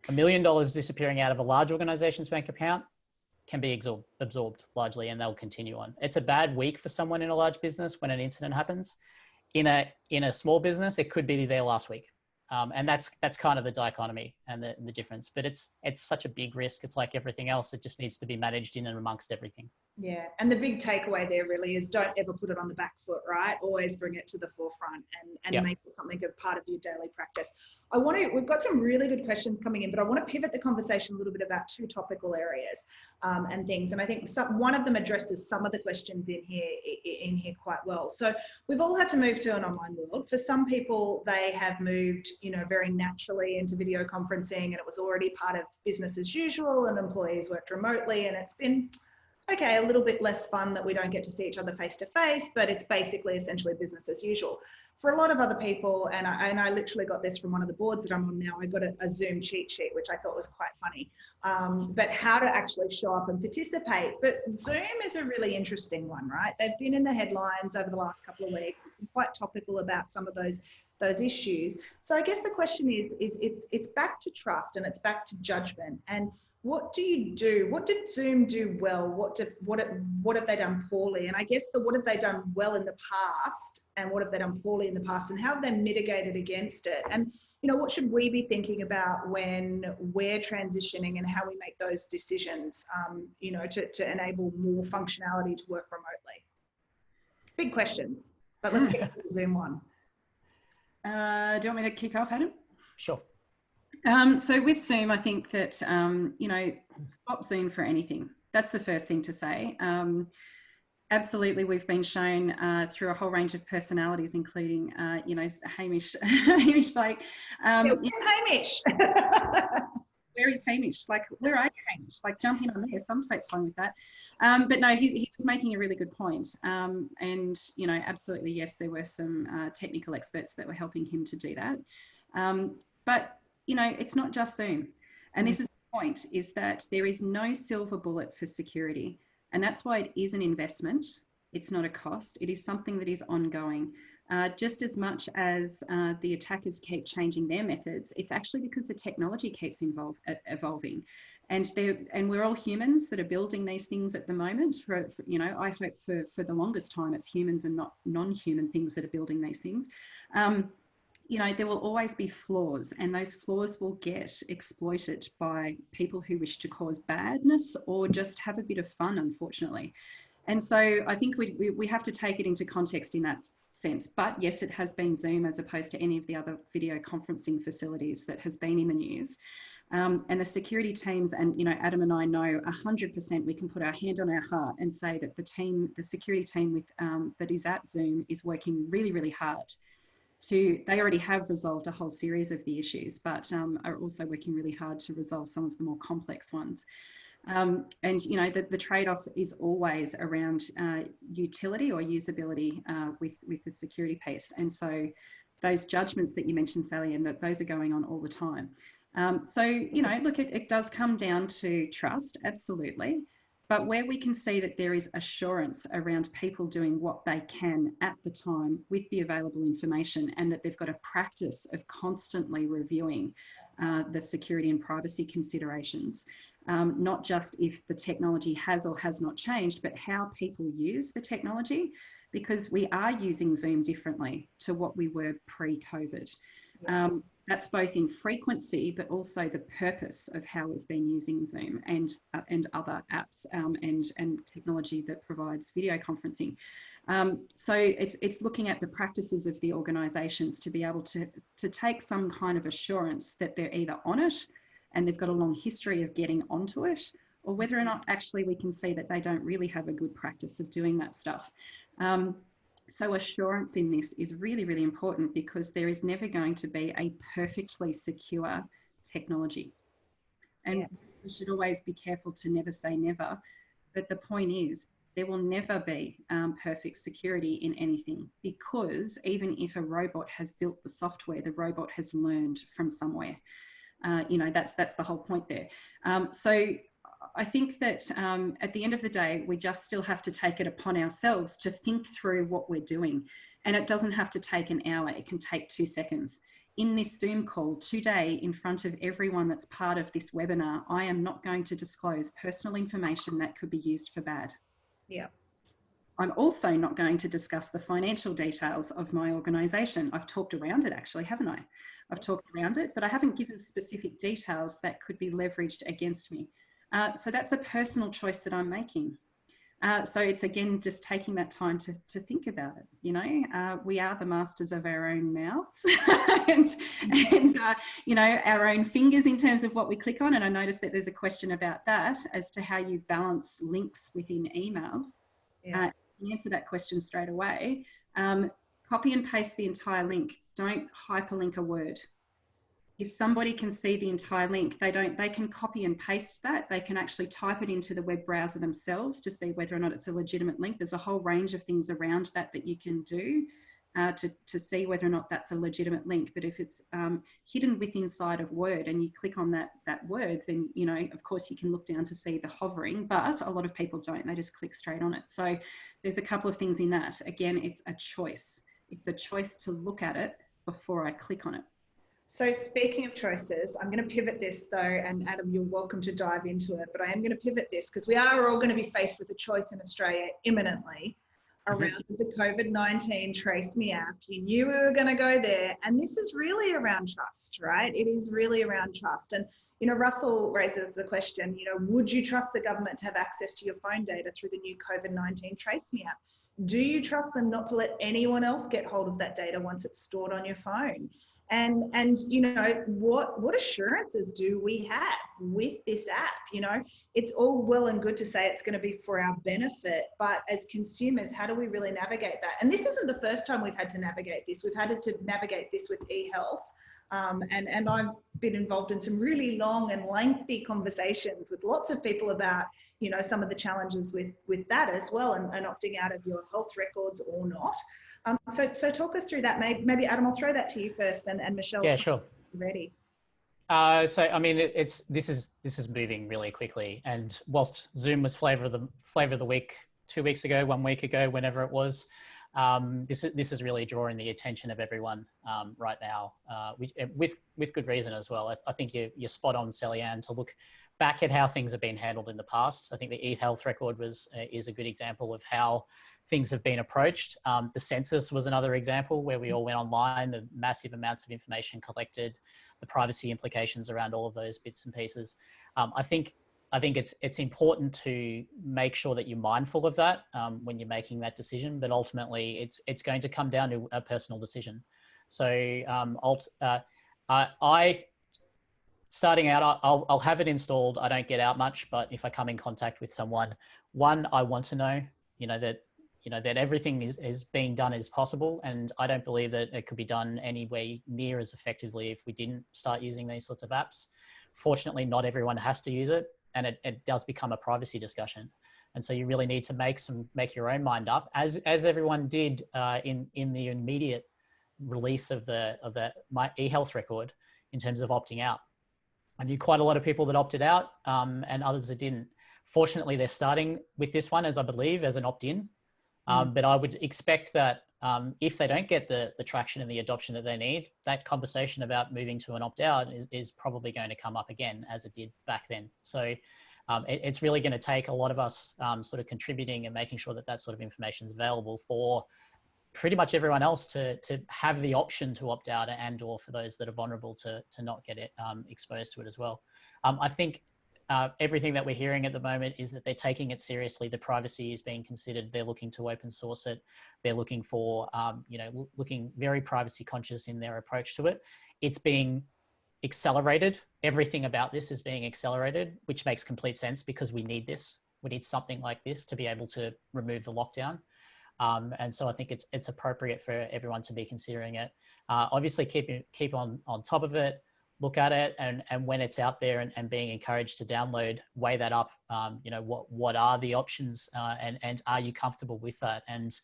S3: $1 million disappearing out of a large organization's bank account can be absorbed largely, and they'll continue on. It's a bad week for someone in a large business when an incident happens. In a small business, it could be their last week. And that's kind of the dichotomy and the difference. But it's such a big risk. It's like everything else. It just needs to be managed in and amongst everything.
S1: Yeah, and the big takeaway there really is don't ever put it on the back foot, right? Always bring it to the forefront and
S3: Yep.
S1: make it something a part of your daily practice. We've got some really good questions coming in, but I want to pivot the conversation a little bit about two topical areas and things. And I think one of them addresses some of the questions in here quite well. So we've all had to move to an online world. For some people, they have moved, very naturally into video conferencing, and it was already part of business as usual, and employees worked remotely, and it's been okay, a little bit less fun that we don't get to see each other face to face, but it's basically essentially business as usual. For a lot of other people, and I literally got this from one of the boards that I'm on now, I got a Zoom cheat sheet, which I thought was quite funny, but how to actually show up and participate. But Zoom is a really interesting one, right? They've been in the headlines over the last couple of weeks. It's been quite topical about some of those issues. So I guess the question is it's back to trust, and it's back to judgment. And what do you do? What did Zoom do well? What have they done poorly? And I guess what have they done well in the past, and what have they done poorly in the past, and how have they mitigated against it? And what should we be thinking about when we're transitioning, and how we make those decisions, to enable more functionality to work remotely? Big questions, but let's get to the Zoom one.
S2: Do you want me to kick off, Adam?
S3: Sure.
S2: So with Zoom, I think that, stop Zoom for anything. That's the first thing to say. Absolutely, we've been shown through a whole range of personalities, including, Hamish Blake.
S1: Where's Hamish?
S2: Where is Hamish? Like, where are you, Hamish? Like, jump in on there. Some takes fun with that. But no, he was making a really good point. And, absolutely, yes, there were some technical experts that were helping him to do that. But, it's not just Zoom. And this is the point, is that there is no silver bullet for security. And that's why it is an investment. It's not a cost. It is something that is ongoing. Just as much as the attackers keep changing their methods, it's actually because the technology keeps evolving. And we're all humans that are building these things at the moment. I hope for the longest time it's humans and not non-human things that are building these things. There will always be flaws, and those flaws will get exploited by people who wish to cause badness or just have a bit of fun, unfortunately. And so I think we have to take it into context in that sense. But yes, it has been Zoom as opposed to any of the other video conferencing facilities that has been in the news. And the security teams, and Adam and I know 100% we can put our hand on our heart and say that the security team that is at Zoom is working really, really hard. They already have resolved a whole series of the issues, but are also working really hard to resolve some of the more complex ones. And the trade-off is always around utility or usability with the security piece. And so those judgments that you mentioned, Sally, and that those are going on all the time. Look, it does come down to trust, absolutely. But where we can see that there is assurance around people doing what they can at the time with the available information, and that they've got a practice of constantly reviewing the security and privacy considerations, not just if the technology has or has not changed, but how people use the technology, because we are using Zoom differently to what we were pre-COVID. that's both in frequency, but also the purpose of how we've been using Zoom and other apps and technology that provides video conferencing. So it's looking at the practices of the organisations to be able to take some kind of assurance that they're either on it and they've got a long history of getting onto it, or whether or not actually we can see that they don't really have a good practice of doing that stuff. So assurance in this is really, really important, because there is never going to be a perfectly secure technology. And we should always be careful to never say never. But the point is, there will never be perfect security in anything, because even if a robot has built the software, the robot has learned from somewhere. You know, that's the whole point there. So I think that at the end of the day, we just still have to take it upon ourselves to think through what we're doing. And it doesn't have to take an hour, it can take 2 seconds. In this Zoom call today, in front of everyone that's part of this webinar, I am not going to disclose personal information that could be used for bad.
S1: Yeah.
S2: I'm also not going to discuss the financial details of my organisation. I've talked around it actually, haven't I? I've talked around it, but I haven't given specific details that could be leveraged against me. So that's a personal choice that I'm making. So it's again, just taking that time to think about it. You know, we are the masters of our own mouths and you know, our own fingers in terms of what we click on. And I noticed that there's a question about that as to how you balance links within emails.
S1: Yeah.
S2: Answer that question straight away. Copy and paste the entire link. Don't hyperlink a word. If somebody can see the entire link, they can copy and paste that. They can actually type it into the web browser themselves to see whether or not it's a legitimate link. There's a whole range of things around that you can do to see whether or not that's a legitimate link. But if it's hidden within inside of Word and you click on that word, then, you know, of course you can look down to see the hovering, but a lot of people don't. They just click straight on it. So there's a couple of things in that. Again, it's a choice. It's a choice to look at it before I click on it.
S1: So speaking of choices, I'm going to pivot this though, and Adam, you're welcome to dive into it, but I am going to pivot this because we are all going to be faced with a choice in Australia imminently around the COVID-19 Trace Me app. You knew we were going to go there, and this is really around trust, right? It is really around trust. And, you know, Russell raises the question, you know, would you trust the government to have access to your phone data through the new COVID-19 Trace Me app? Do you trust them not to let anyone else get hold of that data once it's stored on your phone? And you know, what assurances do we have with this app? You know, it's all well and good to say it's going to be for our benefit, but as consumers, how do we really navigate that? And this isn't the first time we've had to navigate this. We've had to navigate this with eHealth. And I've been involved in some really long and lengthy conversations with lots of people about, you know, some of the challenges with that as well, and opting out of your health records or not. So talk us through that. Maybe Adam, I'll throw that to you first, and Michelle.
S3: Yeah, sure.
S1: Ready.
S3: So I mean, this is moving really quickly, and whilst Zoom was flavor of the week 2 weeks ago, 1 week ago, whenever it was, this is really drawing the attention of everyone right now, with good reason as well. I think you're spot on, Selwood, to look back at how things have been handled in the past. I think the eHealth record is a good example of how things have been approached. The census was another example where we all went online, the massive amounts of information collected, the privacy implications around all of those bits and pieces. I think it's important to make sure that you're mindful of that when you're making that decision, but ultimately it's going to come down to a personal decision. So starting out, I'll have it installed. I don't get out much, but if I come in contact with someone, one, I want to know, that everything is being done as possible. And I don't believe that it could be done anywhere near as effectively if we didn't start using these sorts of apps. Fortunately, not everyone has to use it, and it does become a privacy discussion. And so you really need to make your own mind up, as everyone did in the immediate release of my eHealth record in terms of opting out. I knew quite a lot of people that opted out and others that didn't. Fortunately, they're starting with this one, as I believe, as an opt-in. But I would expect that if they don't get the traction and the adoption that they need, that conversation about moving to an opt-out is probably going to come up again, as it did back then. So it's really going to take a lot of us sort of contributing and making sure that sort of information is available for pretty much everyone else to have the option to opt out, and or for those that are vulnerable to not get it exposed to it as well. I think everything that we're hearing at the moment is that they're taking it seriously. The privacy is being considered. They're looking to open source it. They're looking for, looking very privacy conscious in their approach to it. It's being accelerated. Everything about this is being accelerated, which makes complete sense because we need this. We need something like this to be able to remove the lockdown. And so I think it's appropriate for everyone to be considering it. Obviously keep on top of it, look at it, and when it's out there and being encouraged to download, weigh that up. What are the options, and are you comfortable with that? And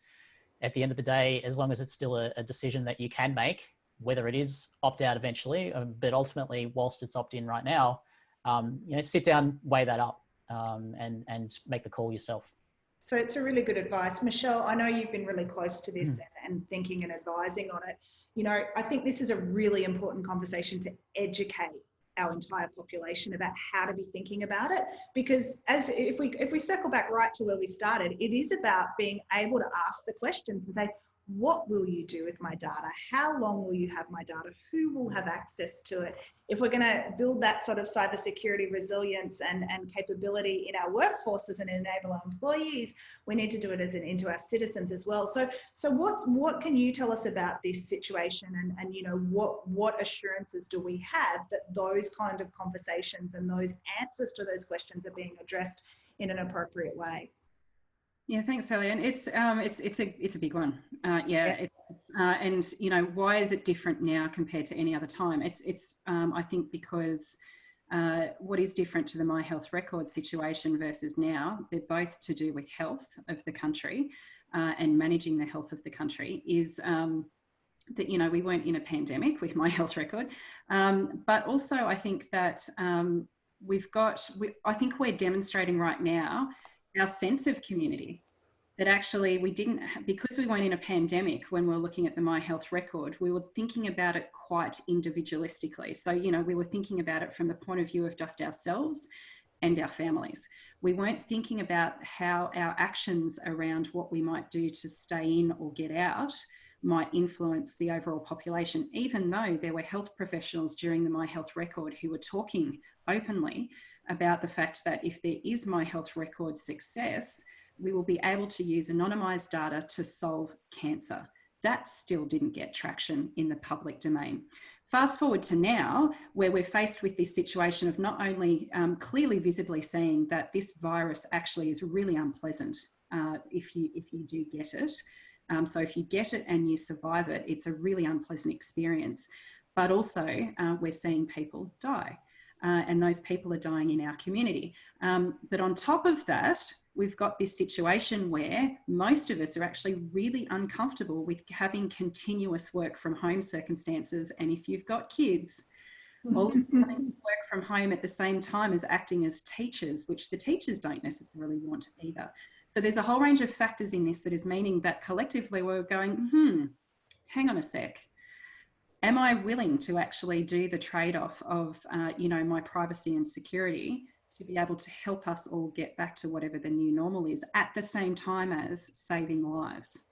S3: at the end of the day, as long as it's still a decision that you can make, whether it is opt out eventually, but ultimately whilst it's opt in right now, sit down, weigh that up, and make the call yourself.
S1: So it's a really good advice. Michelle, I know you've been really close to this and thinking and advising on it. I think this is a really important conversation to educate our entire population about how to be thinking about it, because if we circle back right to where we started, it is about being able to ask the questions and say, what will you do with my data? How long will you have my data? Who will have access to it? If we're going to build that sort of cybersecurity resilience and capability in our workforces and enable our employees, we need to do it into our citizens as well. So what can you tell us about this situation, and what assurances do we have that those kind of conversations and those answers to those questions are being addressed in an appropriate way?
S2: Yeah, thanks, Sally. And it's a big one. And why is it different now compared to any other time? It's I think because what is different to the My Health Record situation versus now, they're both to do with health of the country and managing the health of the country, is that we weren't in a pandemic with My Health Record, but also I think that I think we're demonstrating right now our sense of community, that actually we didn't, because we weren't in a pandemic when we were looking at the My Health Record, we were thinking about it quite individualistically. So, we were thinking about it from the point of view of just ourselves and our families. We weren't thinking about how our actions around what we might do to stay in or get out might influence the overall population, even though there were health professionals during the My Health Record who were talking openly about the fact that if there is My Health Record success, we will be able to use anonymised data to solve cancer. That still didn't get traction in the public domain. Fast forward to now, where we're faced with this situation of not only clearly visibly saying that this virus actually is really unpleasant if you do get it. So if you get it and you survive it, it's a really unpleasant experience. But also we're seeing people die. And those people are dying in our community. But on top of that, we've got this situation where most of us are actually really uncomfortable with having continuous work from home circumstances. And if you've got kids, all of them having to work from home at the same time as acting as teachers, which the teachers don't necessarily want either. So there's a whole range of factors in this that is meaning that collectively we're going, hang on a sec. Am I willing to actually do the trade-off of, my privacy and security to be able to help us all get back to whatever the new normal is at the same time as saving lives?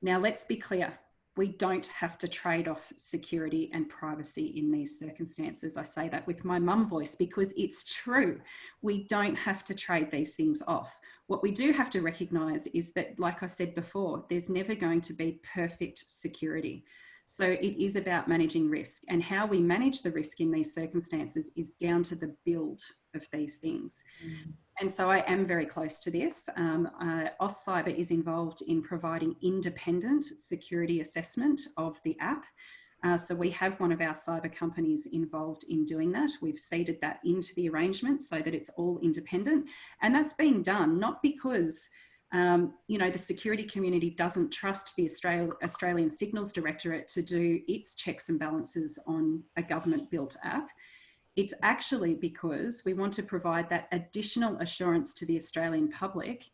S2: Now, let's be clear. We don't have to trade off security and privacy in these circumstances. I say that with my mum voice because it's true. We don't have to trade these things off. What we do have to recognise is that, like I said before, there's never going to be perfect security. So it is about managing risk, and how we manage the risk in these circumstances is down to the build of these things. And so I am very close to this. AustCyber is involved in providing independent security assessment of the app. So we have one of our cyber companies involved in doing that. We've seeded that into the arrangement so that it's all independent. And that's being done not because the security community doesn't trust the Australian Signals Directorate to do its checks and balances on a government-built app. It's actually because we want to provide that additional assurance to the Australian public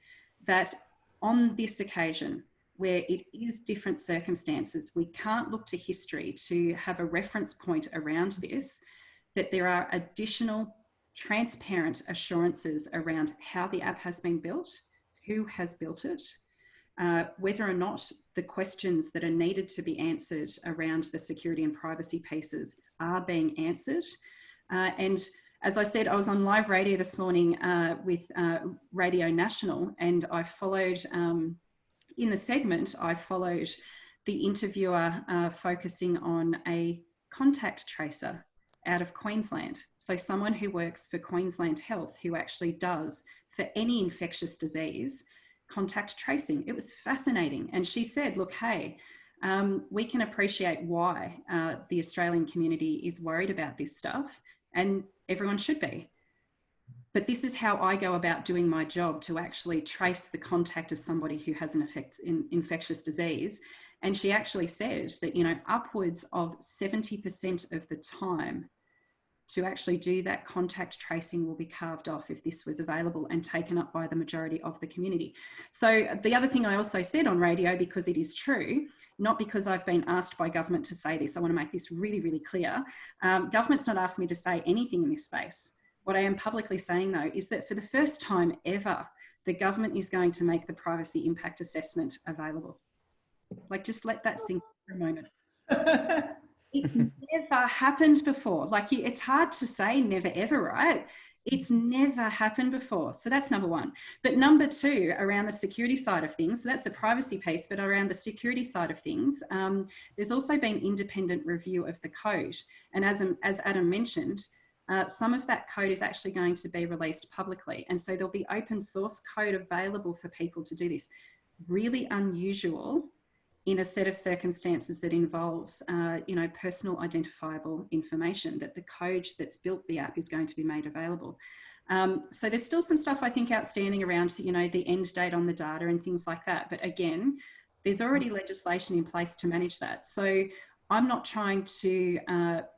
S2: that on this occasion, where it is different circumstances, we can't look to history to have a reference point around this, that there are additional transparent assurances around how the app has been built, who has built it, whether or not the questions that are needed to be answered around the security and privacy pieces are being answered. And as I said, I was on live radio this morning with Radio National, and I followed, in the segment, I followed the interviewer focusing on a contact tracer out of Queensland. So someone who works for Queensland Health, who actually does, for any infectious disease, contact tracing. It was fascinating. And she said, look, hey, we can appreciate why the Australian community is worried about this stuff, and everyone should be. But this is how I go about doing my job, to actually trace the contact of somebody who has an infectious disease. And she actually said that, you know, upwards of 70% of the time to actually do that contact tracing will be carved off if this was available and taken up by the majority of the community. So the other thing I also said on radio, because it is true, not because I've been asked by government to say this, I want to make this really, really clear. Government's not asked me to say anything in this space. What I am publicly saying though, is that for the first time ever, the government is going to make the privacy impact assessment available. Like, just let that sink for a moment. It's never happened before. Like, it's hard to say never ever, right? It's never happened before. So that's number one. But number two, around the security side of things, so that's the privacy piece, but around the security side of things, there's also been independent review of the code. And as Adam mentioned, some of that code is actually going to be released publicly. And so there'll be open source code available for people to do this. Really unusual in a set of circumstances that involves, you know, personal identifiable information, that the code that's built the app is going to be made available. So there's still some stuff I think outstanding around, you know, the end date on the data and things like that. But again, there's already legislation in place to manage that. So I'm not trying to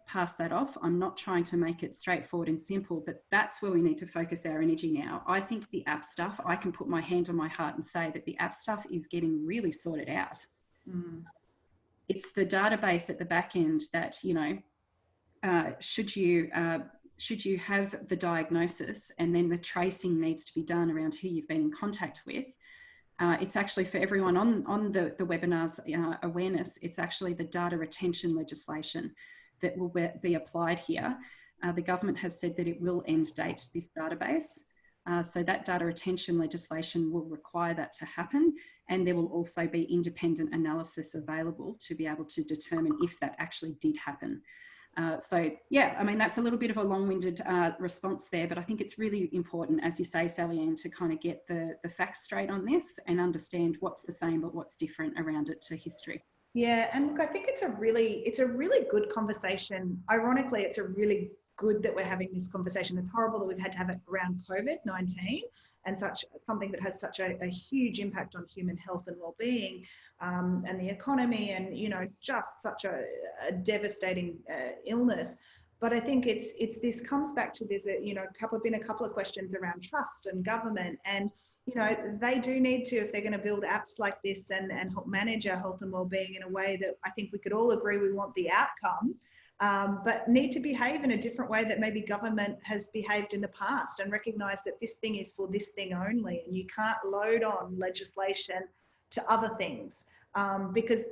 S2: pass that off. I'm not trying to make it straightforward and simple, but that's where we need to focus our energy now. I think the app stuff, I can put my hand on my heart and say that the app stuff is getting really sorted out. It's the database at the back end that, you know, should you have the diagnosis, and then the tracing needs to be done around who you've been in contact with. It's actually, for everyone on the webinar's awareness, it's actually the data retention legislation that will be applied here. The government has said that it will end date this database. So that data retention legislation will require that to happen, and there will also be independent analysis available to be able to determine if that actually did happen. So yeah, I mean, that's a little bit of a long-winded response there, but I think it's really important, as you say, Sally Ann, to kind of get the facts straight on this and understand what's the same but what's different around it to history.
S1: Yeah, and look, I think it's a really good conversation. Ironically, it's a really good that we're having this conversation. It's horrible that we've had to have it around COVID-19 and something that has such a huge impact on human health and well-being, and the economy, and, you know, just such a devastating illness. But I think this comes back to, there's a couple of questions around trust and government, and, you know, they do need to, if they're going to build apps like this and help manage our health and well-being in a way that I think we could all agree we want the outcome, but need to behave in a different way that maybe government has behaved in the past, and recognise that this thing is for this thing only, and you can't load on legislation to other things. Because,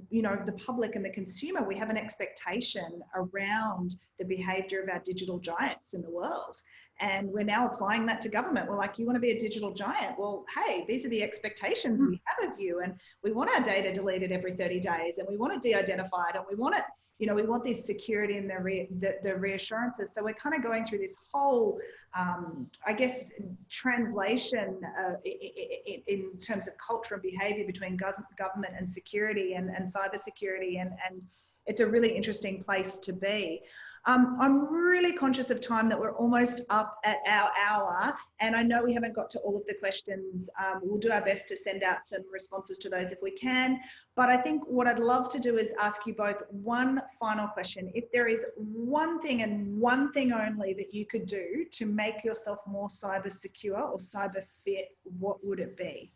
S1: you know, the public and the consumer, we have an expectation around the behaviour of our digital giants in the world. And we're now applying that to government. We're like, you want to be a digital giant? Well, hey, these are the expectations we have of you. And we want our data deleted every 30 days, and we want it de-identified, and we want it, you know, we want this security and the reassurances. So we're kind of going through this whole, I guess, translation in terms of culture and behaviour between government and security and cybersecurity, and it's a really interesting place to be. I'm really conscious of time, that we're almost up at our hour, and I know we haven't got to all of the questions. We'll do our best to send out some responses to those if we can, but I think what I'd love to do is ask you both one final question. If there is one thing and one thing only that you could do to make yourself more cyber secure or cyber fit, what would it be?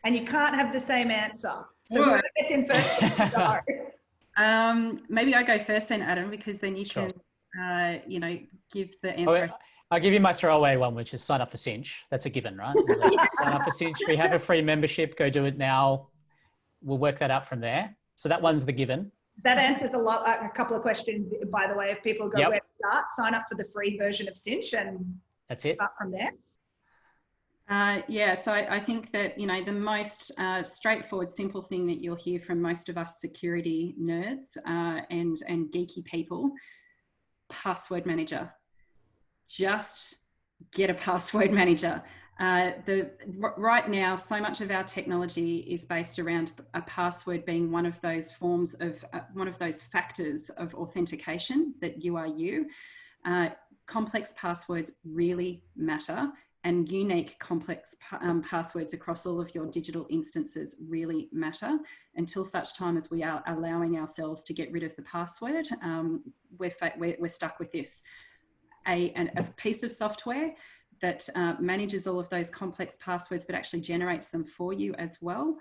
S1: And you can't have the same answer. So whoever gets in first gets to go.
S2: Maybe I go first then, Adam, because then you can, you know, give the answer.
S3: I'll give you my throwaway one, which is sign up for Cynch. That's a given, right? Sign up for Cynch. We have a free membership. Go do it now. we'll work that out from there. So that one's the given.
S1: That answers a couple of questions, by the way. If people go where to start, sign up for the free version of Cynch and
S3: that's it.
S1: Start from there.
S2: Yeah, so I think that, you know, the most straightforward, simple thing that you'll hear from most of us security nerds and geeky people, password manager. Just get a password manager. Right now, so much of our technology is based around a password being one of those forms of, one of those factors of authentication that you are you. Complex passwords really matter, and unique complex passwords across all of your digital instances really matter. Until such time as we are allowing ourselves to get rid of the password, we're stuck with this. A piece of software that manages all of those complex passwords but actually generates them for you as well.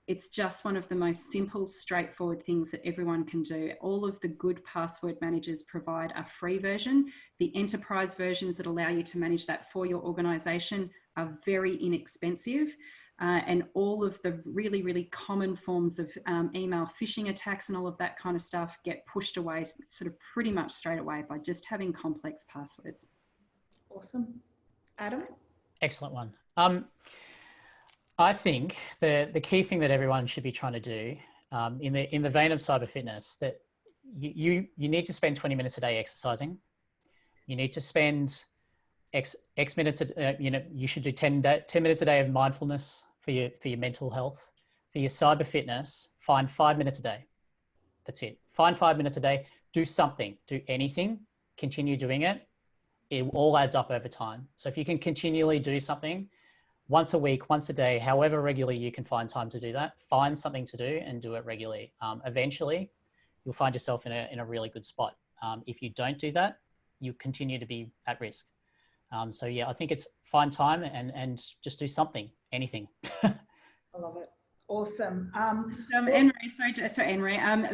S2: It's just one of the most simple, straightforward things that everyone can do. All of the good password managers provide a free version. The enterprise versions that allow you to manage that for your organization are very inexpensive. And all of the really, really common forms of email phishing attacks and all of that kind of stuff get pushed away sort of pretty much straight away by just having complex passwords.
S1: Awesome. Adam?
S3: Excellent one. I think the key thing that everyone should be trying to do in the vein of cyber fitness, that you need to spend 20 minutes a day exercising. You need to spend X minutes, you should do 10 minutes a day of mindfulness for your mental health. For your cyber fitness, find 5 minutes a day. That's it. Find 5 minutes a day, do something, do anything, continue doing it. It all adds up over time. So if you can continually do something once a week, once a day, however regularly you can find time to do that, find something to do and do it regularly. Eventually, you'll find yourself in a really good spot. If you don't do that, you continue to be at risk. So yeah, I think it's find time and just do something, anything.
S1: I love it. Awesome.
S2: Anne-Marie, Sally-Anne,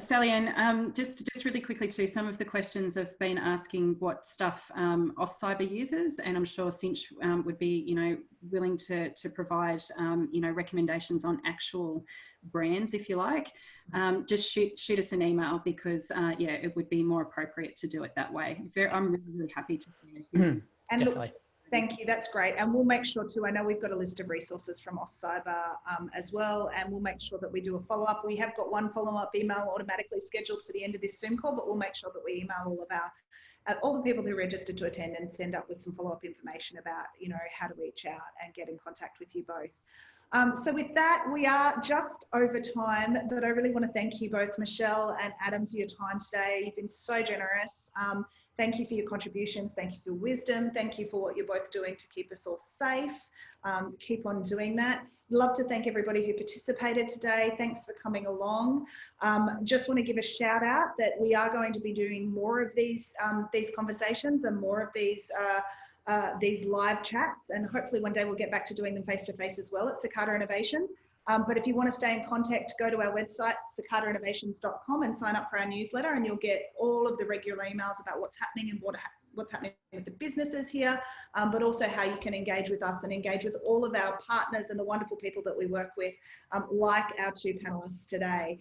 S2: just really quickly too, some of the questions have been asking what stuff AustCyber uses, and I'm sure Cynch would be, you know, willing to provide, you know, recommendations on actual brands, if you like. Just shoot us an email, because yeah, it would be more appropriate to do it that way. I'm really, really happy to hear.
S1: And
S3: Definitely.
S1: look, thank you, that's great. And we'll make sure to, I know we've got a list of resources from AustCyber as well, and we'll make sure that we do a follow-up. We have got one follow-up email automatically scheduled for the end of this Zoom call, but we'll make sure that we email all the people who registered to attend and send up with some follow-up information about, you know, how to reach out and get in contact with you both. So with that, we are just over time, but I really want to thank you both, Michelle and Adam, for your time today. You've been so generous. Thank you for your contributions. Thank you for your wisdom. Thank you for what you're both doing to keep us all safe. Keep on doing that. Love to thank everybody who participated today. Thanks for coming along. Just want to give a shout out that we are going to be doing more of these conversations and more of these live chats, and hopefully one day we'll get back to doing them face-to-face as well at Cicada Innovations. But if you want to stay in contact, go to our website, cicadainnovations.com, and sign up for our newsletter, and you'll get all of the regular emails about what's happening and what's happening with the businesses here, but also how you can engage with us and engage with all of our partners and the wonderful people that we work with, like our two panelists today.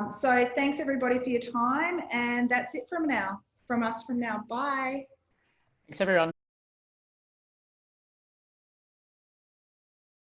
S1: So thanks everybody for your time, and that's it from us from now. Bye.
S3: Thanks everyone.